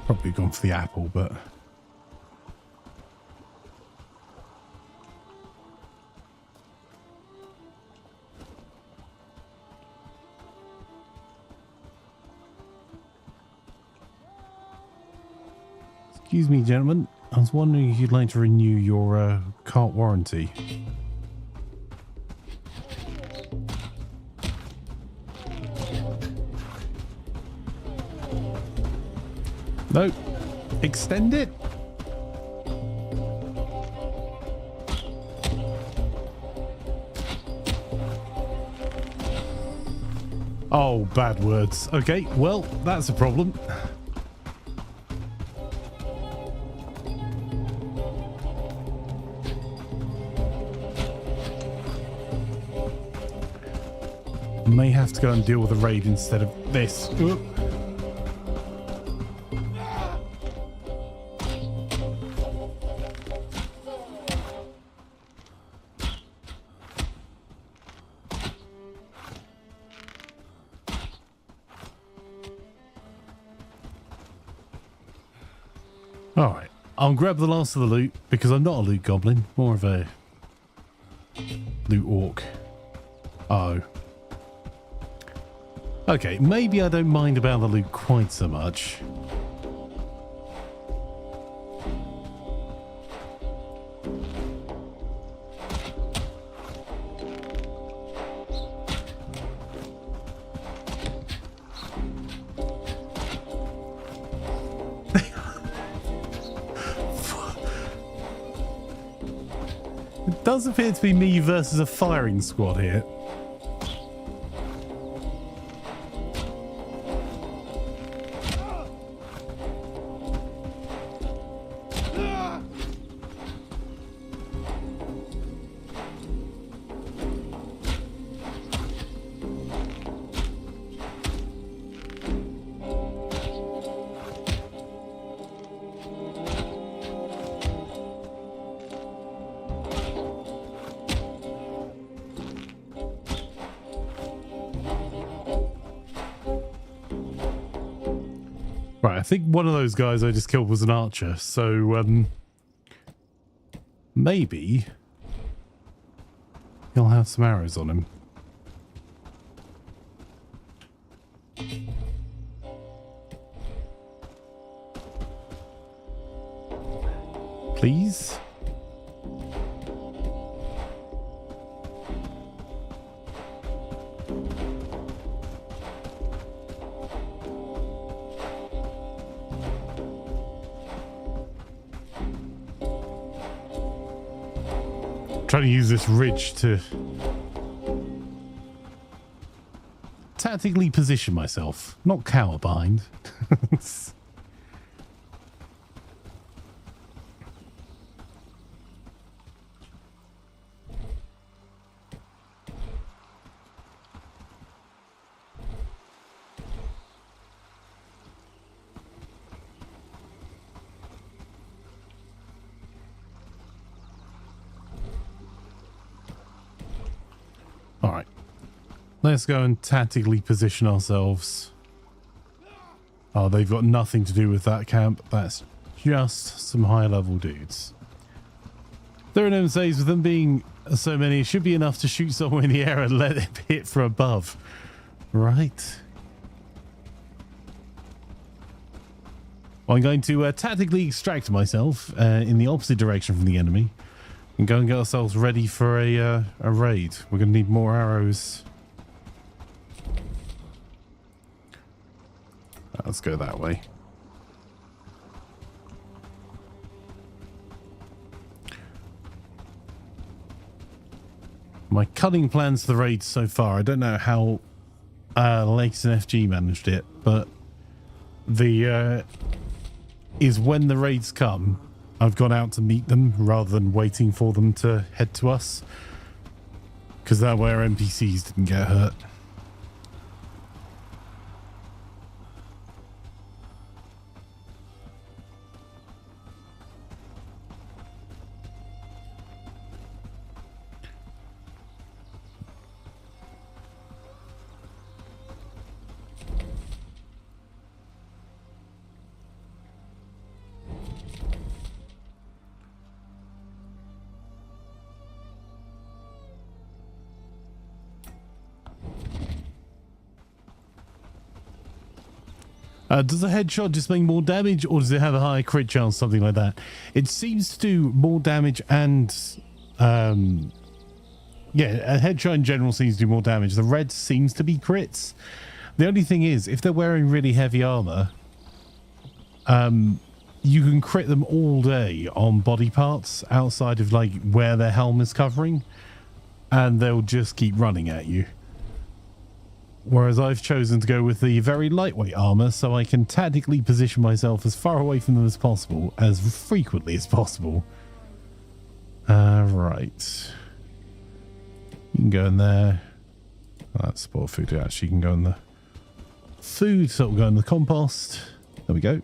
Probably gone for the apple, but... Excuse me, gentlemen. I was wondering if you'd like to renew your cart warranty. No. Extend it. Oh, bad words. Okay, well, that's a problem. May have to go and deal with a raid instead of this. Ooh. Alright, I'll grab the last of the loot, because I'm not a loot goblin, more of a loot orc. Oh. Okay, maybe I don't mind about the loot quite so much. It does appear to be me versus a firing squad here. Right, I think one of those guys I just killed was an archer, so maybe he'll have some arrows on him. Please? Trying to use this ridge to tactically position myself, not cower behind. Let's go and tactically position ourselves. Oh, they've got nothing to do with that camp. That's just some high level dudes. There are no says with them being so many, it should be enough to shoot someone in the air and let it hit from above. Right. Well, I'm going to tactically extract myself in the opposite direction from the enemy and go and get ourselves ready for a raid. We're going to need more arrows. Let's go that way. My cutting plans for the raid so far, I don't know how Lakes and FG managed it, but the is when the raids come, I've gone out to meet them rather than waiting for them to head to us, because that way our NPCs didn't get hurt. Does a headshot just make more damage, or does it have a higher crit chance, something like that? It seems to do more damage and... yeah, a headshot in general seems to do more damage. The red seems to be crits. The only thing is, if they're wearing really heavy armor, you can crit them all day on body parts outside of like where their helm is covering, and they'll just keep running at you. Whereas I've chosen to go with the very lightweight armor so I can tactically position myself as far away from them as possible, as frequently as possible. Right. You can go in there. Oh, that's sport food. Actually, you can go in the food, so it'll go in the compost. There we go.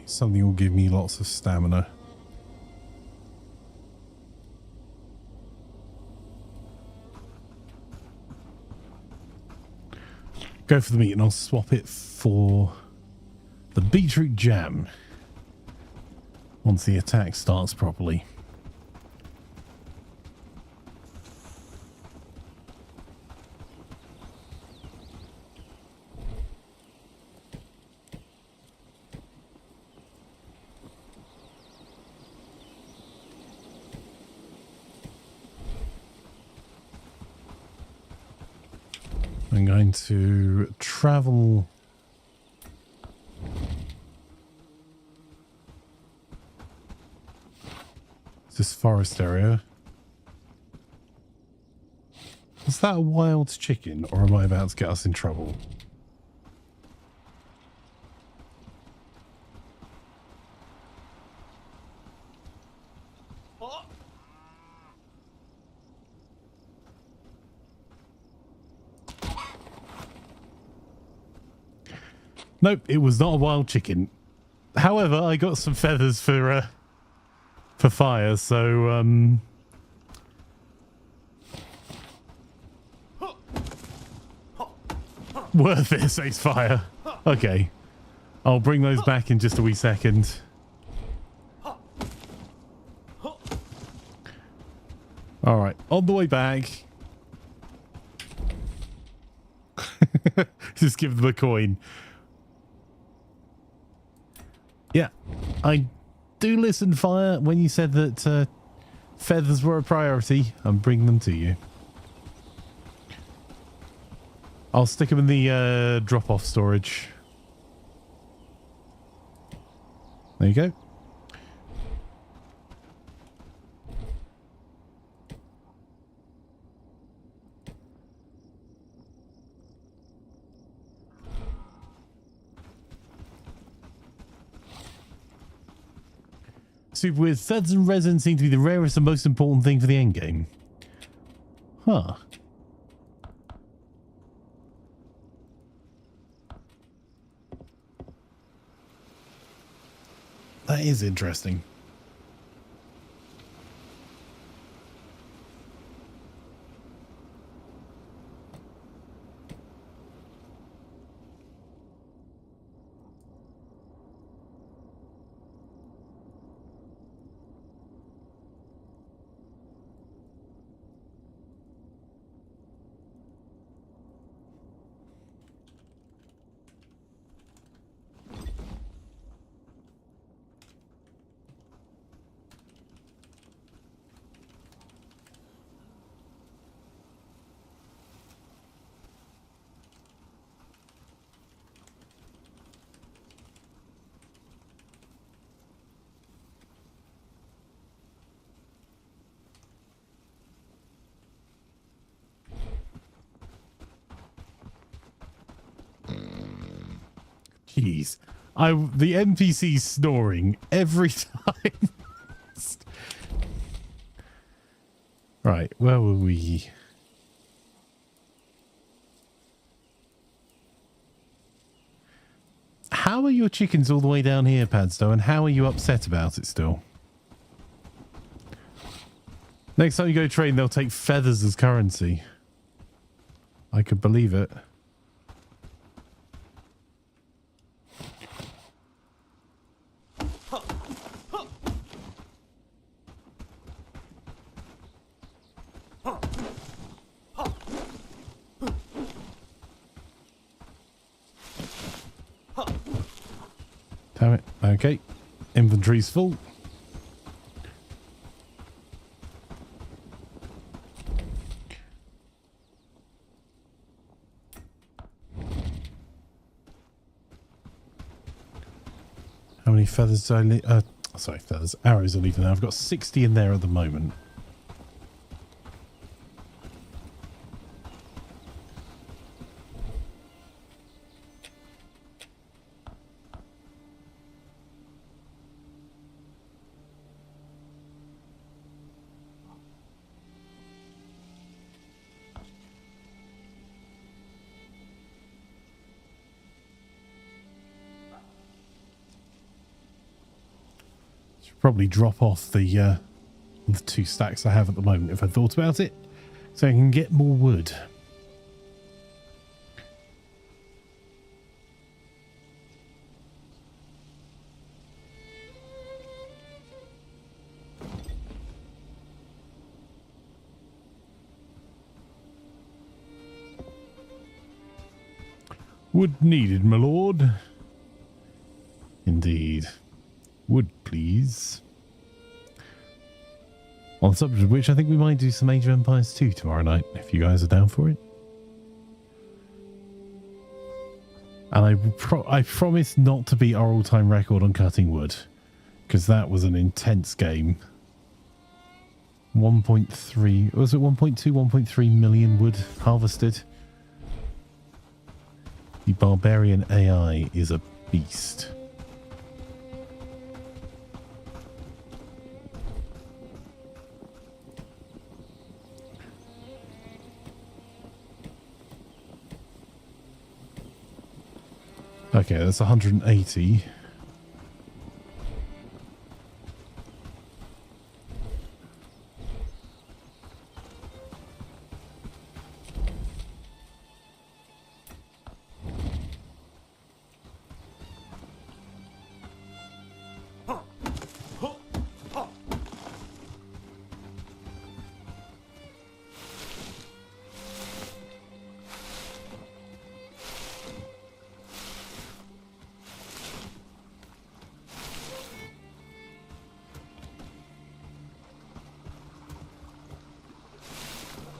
Something will give me lots of stamina. Go for the meat and I'll swap it for the beetroot jam once the attack starts properly. I'm going to travel this forest area. Is that a wild chicken, or am I about to get us in trouble? Nope, it was not a wild chicken. However, I got some feathers for fire, so worth it, says fire. Okay, I'll bring those back in just a wee second. All right, on the way back. Just give them a coin. Yeah, I do listen, Fire, when you said that feathers were a priority. I'm bringing them to you. I'll stick them in the drop-off storage. There you go. Super weird. Feathers and resin seem to be the rarest and most important thing for the endgame. Huh. That is interesting. Jeez. The NPC snoring every time. Right, where were we? How are your chickens all the way down here, Padstow, and how are you upset about it still? Next time you go train, they'll take feathers as currency. I could believe it. Damn it. Okay. Inventory's full. How many feathers do I need? Sorry, feathers. Arrows are leaving now. I've got 60 in there at the moment. Probably drop off the 2 stacks I have at the moment if I thought about it, so I can get more wood. Wood needed, my lord. Indeed. Wood, please. On the subject of which, I think we might do some Age of Empires 2 tomorrow night, if you guys are down for it. And I promise not to beat our all-time record on cutting wood, because that was an intense game. 1.3, was it 1.2, 1.3 million wood harvested. The barbarian AI is a beast. Okay, that's 180.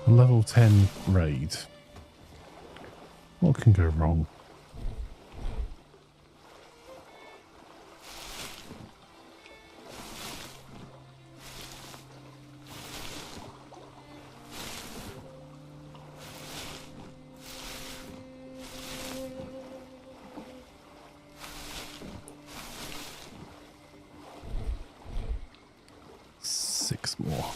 Level 10 raid. What can go wrong? Six more.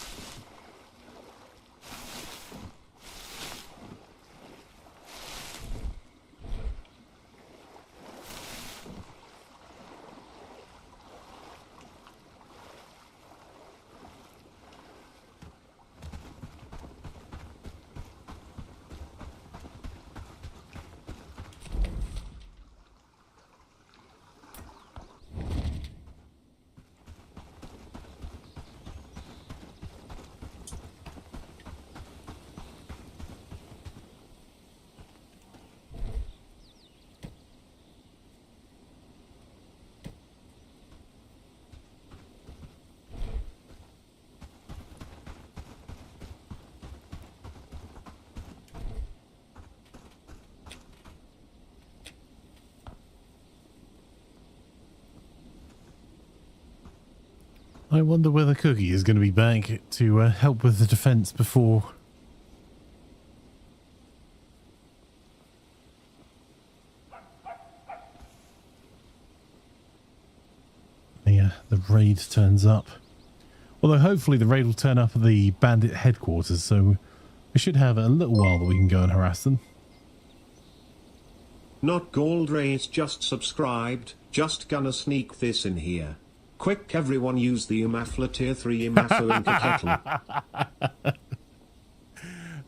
I wonder whether Cookie is going to be back to help with the defense before... the raid turns up. Although hopefully the raid will turn up at the bandit headquarters, so we should have a little while that we can go and harass them. Not Gold Race just subscribed, just gonna sneak this in here. Quick everyone use the Imafla tier 3 Imaflanker kettle.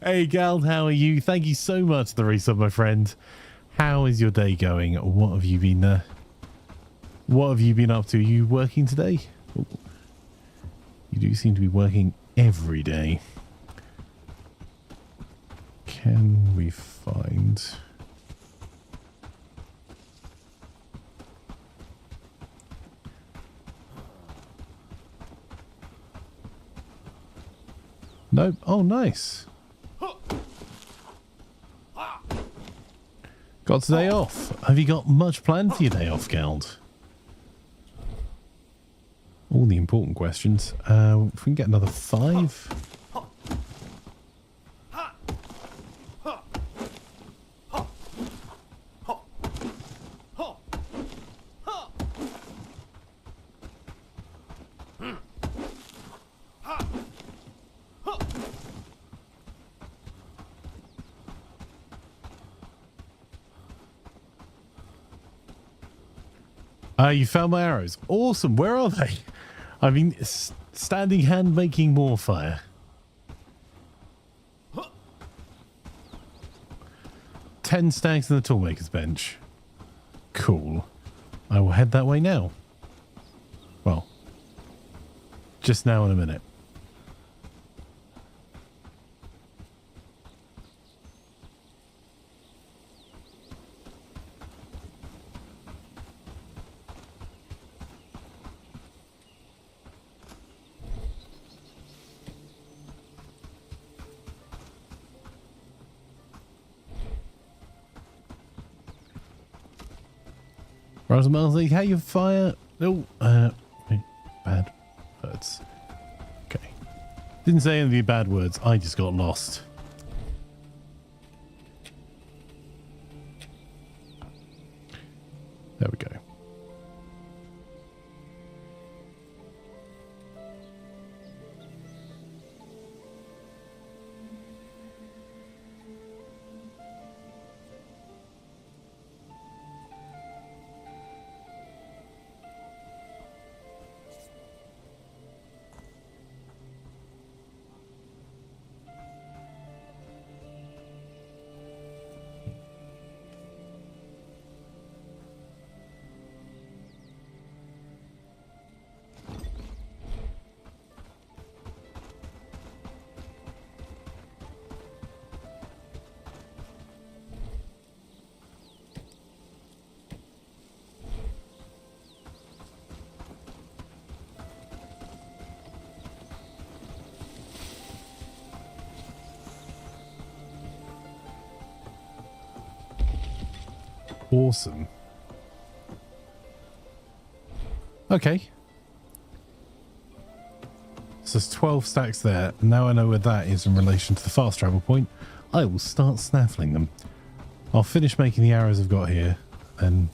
Hey Gal, how are you? Thank you so much for the resub, my friend. How is your day going? What have you been up to? Are you working today? Ooh. You do seem to be working every day. Can we find... Nope. Oh, nice. Got today off. Have you got much planned for your day off, Gald? All the important questions. If we can get another 5. You found my arrows. Awesome. Where are they? I mean, standing hand making more fire. 10 stacks in the toolmaker's bench. Cool. I will head that way now. Well, just now in a minute. Rosamund, how you fire? Oh, bad words. Okay. Didn't say any of the bad words. I just got lost. There we go. Awesome. Okay. So there's 12 stacks there. Now I know where that is in relation to the fast travel point. I will start snaffling them. I'll finish making the arrows I've got here, then...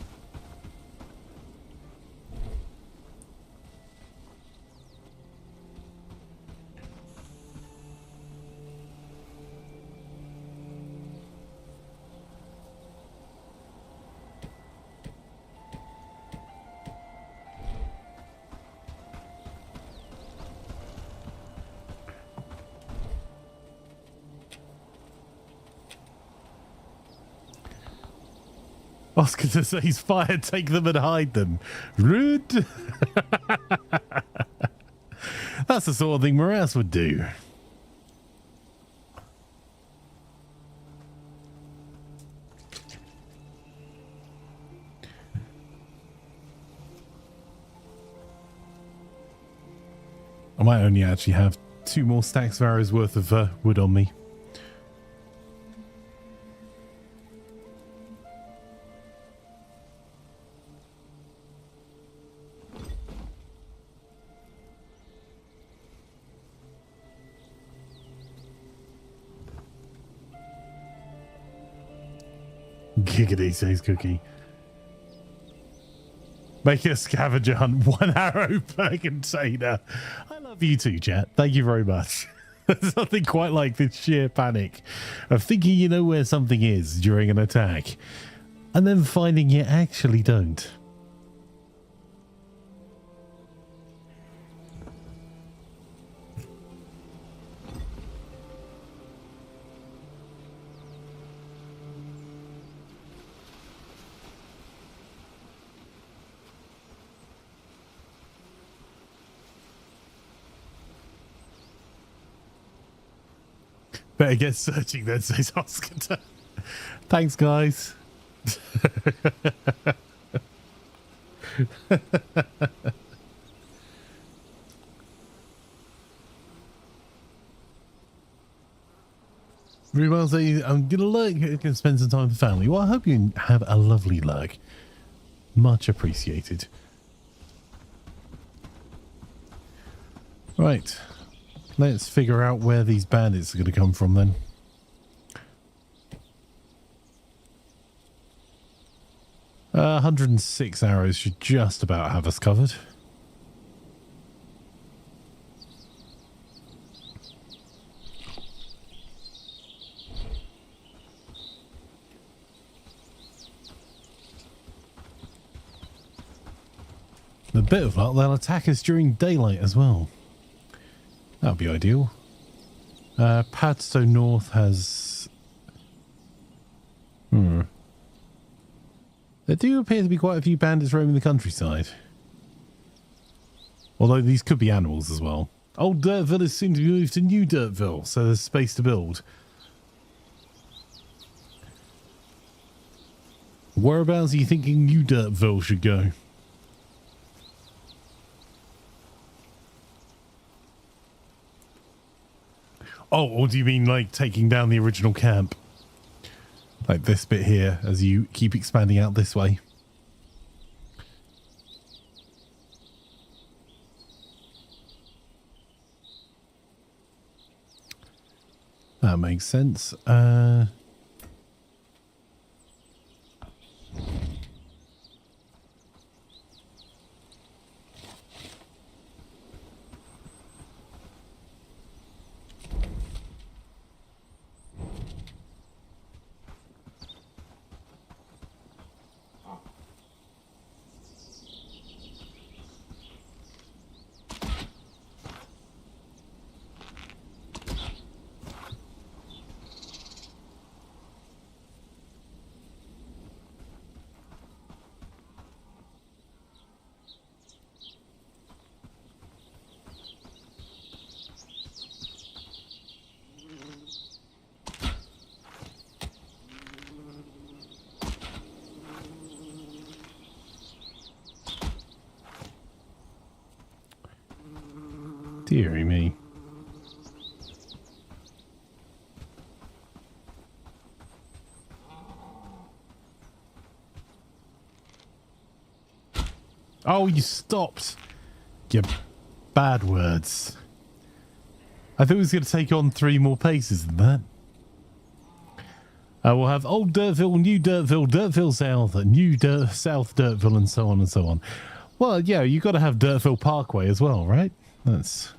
I was going to say he's fired, take them and hide them. Rude. That's the sort of thing Morass would do. I might only actually have 2 more stacks of arrows worth of wood on me. Giggity, says Cookie. Make a scavenger hunt, 1 arrow per container. I love you too, chat. Thank you very much. There's nothing quite like the sheer panic of thinking you know where something is during an attack and then finding you actually don't. Better get searching then, says Oscar. Thanks, guys. Remind say I'm gonna lurk and spend some time with the family. Well, I hope you have a lovely lurk. Much appreciated. Right. Let's figure out where these bandits are going to come from then. Uh, 106 arrows should just about have us covered. A bit of luck, they'll attack us during daylight as well. That would be ideal. Padstow North has... There do appear to be quite a few bandits roaming the countryside. Although these could be animals as well. Old Dirtville is soon to be moved to New Dirtville, so there's space to build. Whereabouts are you thinking New Dirtville should go? Oh, or do you mean like taking down the original camp? Like this bit here as you keep expanding out this way? That makes sense. Deary me. Oh, you stopped. You bad words. I thought it was going to take on 3 more paces than that. We'll have Old Dirtville, New Dirtville, Dirtville South, South Dirtville, and so on and so on. Well, yeah, you got to have Dirtville Parkway as well, right? That's...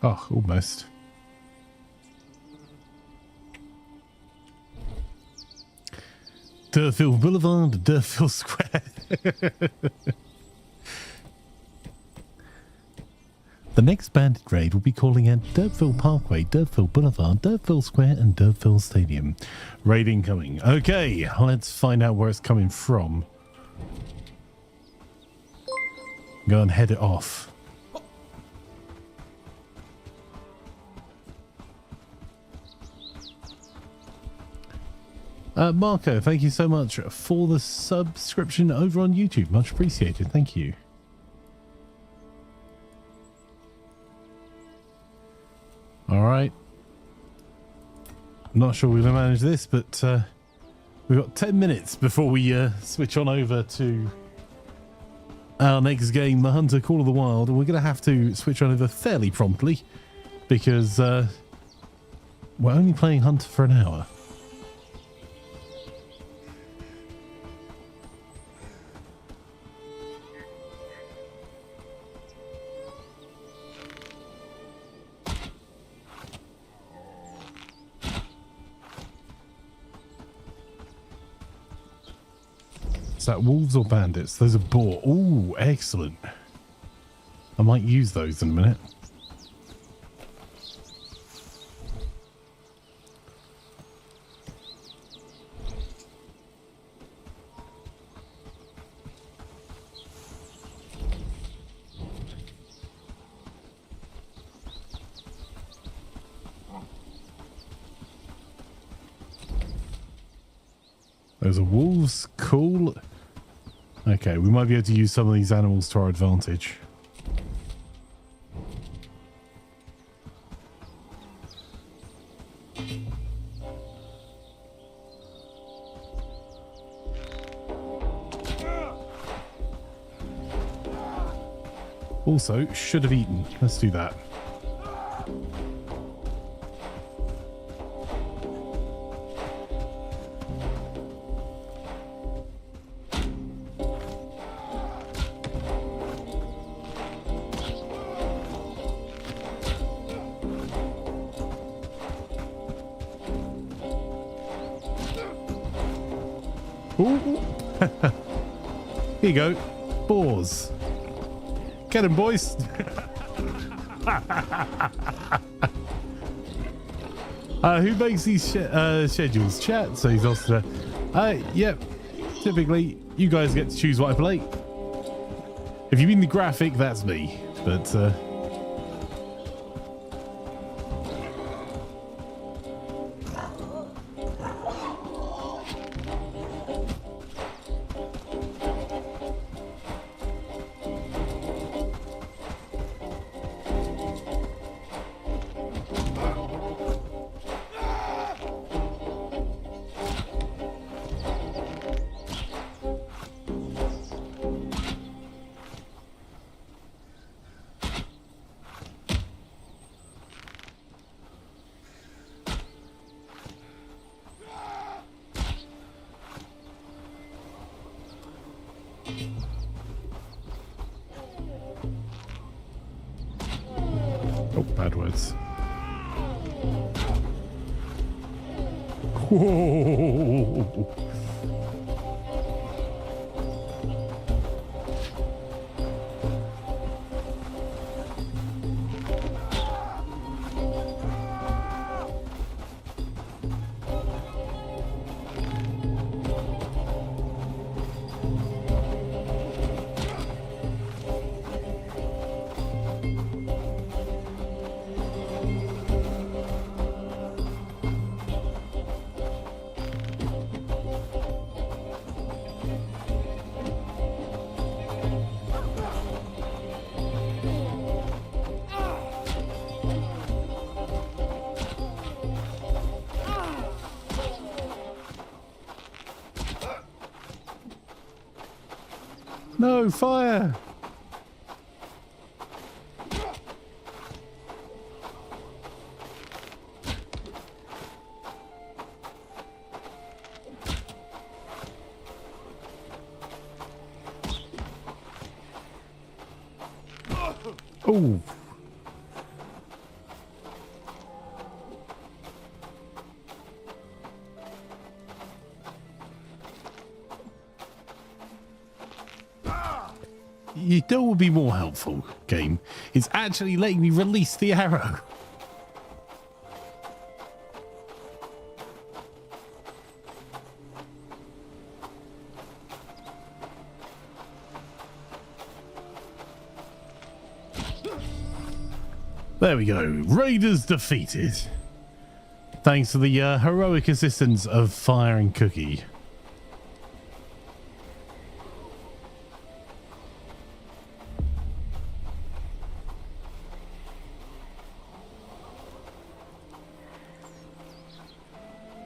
Oh, almost. Dirtville Boulevard, Dirtville Square. The next bandit raid will be calling at Dirtville Parkway, Dirtville Boulevard, Dirtville Square, and Dirtville Stadium. Raid incoming. Okay, let's find out where it's coming from. Go and head it off. Marco, thank you so much for the subscription over on YouTube. Much appreciated. Thank you. All right. I'm not sure we're going to manage this, but we've got 10 minutes before we switch on over to our next game, The Hunter Call of the Wild. And we're going to have to switch on over fairly promptly because we're only playing Hunter for an hour. Is that wolves or bandits? Those are boar. Ooh, excellent. I might use those in a minute. Those are wolves. Cool. Okay, we might be able to use some of these animals to our advantage. Also, should have eaten. Let's do that. Here you go. Boars. Get him, boys. Who makes these schedules? Chat says Oster. Yep. Typically, you guys get to choose what I play. If you mean the graphic, that's me. But oh, bad words. Whoa. No, fire! Oh! You know what would be more helpful, game? It's actually letting me release the arrow. There we go. Raiders defeated. Thanks to the heroic assistance of Fire and Cookie.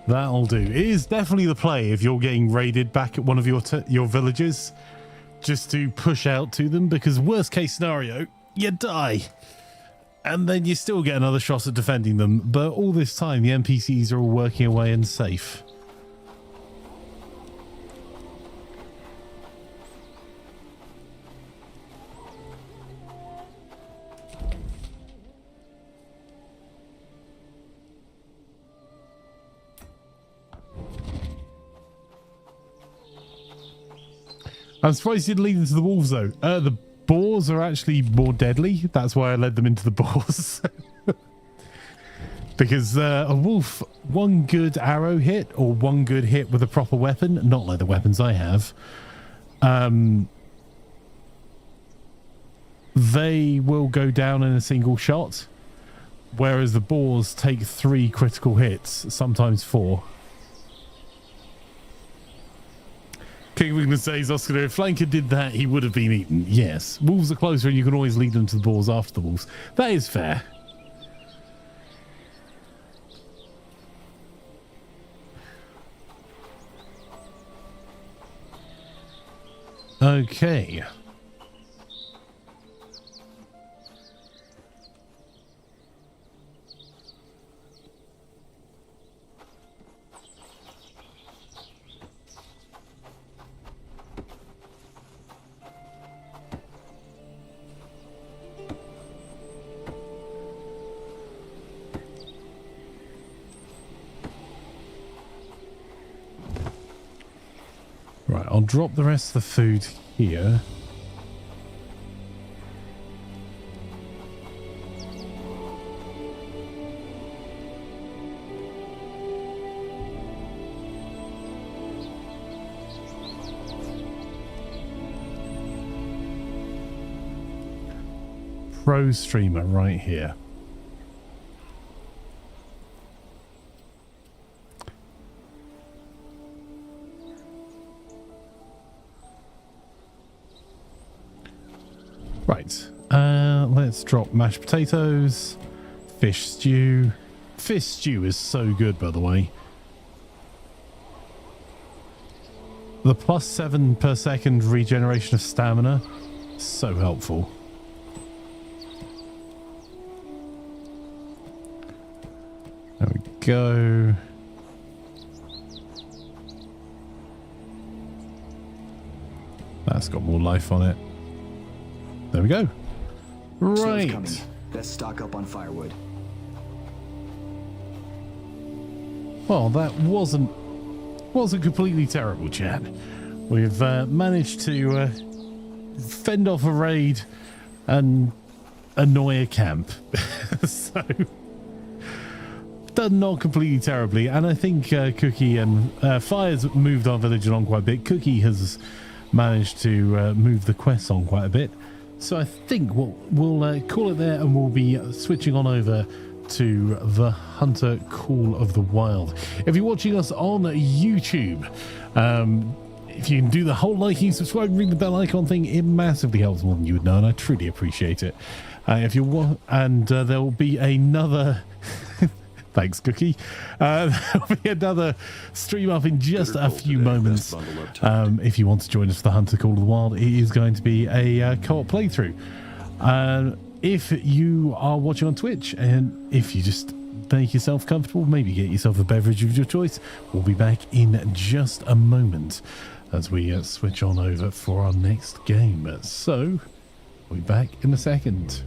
That'll do. It is definitely the play if you're getting raided back at one of your villages, just to push out to them, because worst case scenario, you die. And then you still get another shot at defending them, but all this time the NPCs are all working away and safe. I'm surprised you didn't lead them to the wolves, though. The boars are actually more deadly. That's why I led them into the boars. Because a wolf, one good arrow hit or one good hit with a proper weapon, not like the weapons I have, they will go down in a single shot. Whereas the boars take 3 critical hits, sometimes 4. King Weakness says, Oscar, if Flanker did that, he would have been eaten. Yes. Wolves are closer and you can always lead them to the boars after the wolves. That is fair. Okay. Right, I'll drop the rest of the food here. Pro streamer right here. Right, let's drop mashed potatoes, fish stew. Fish stew is so good, by the way. The +7 per second regeneration of stamina, so helpful. There we go. That's got more life on it. There we go. Right. Let's stock up on firewood. Well, that wasn't completely terrible, chat. We've managed to fend off a raid and annoy a camp. So done not completely terribly, and I think Cookie and Fire's moved our village along quite a bit. Cookie has managed to move the quests on quite a bit. So I think we'll call it there, and we'll be switching on over to the Hunter Call of the Wild. If you're watching us on YouTube, if you can do the whole liking, subscribe, ring the bell icon thing, it massively helps more than you would know, and I truly appreciate it. If you want, and there will be another. Thanks, Cookie. There'll be another stream up in just a few moments. If you want to join us for the Hunter Call of the Wild, it is going to be a co-op playthrough. If you are watching on Twitch, and if you just make yourself comfortable, maybe get yourself a beverage of your choice, we'll be back in just a moment as we switch on over for our next game. So, we'll be back in a second.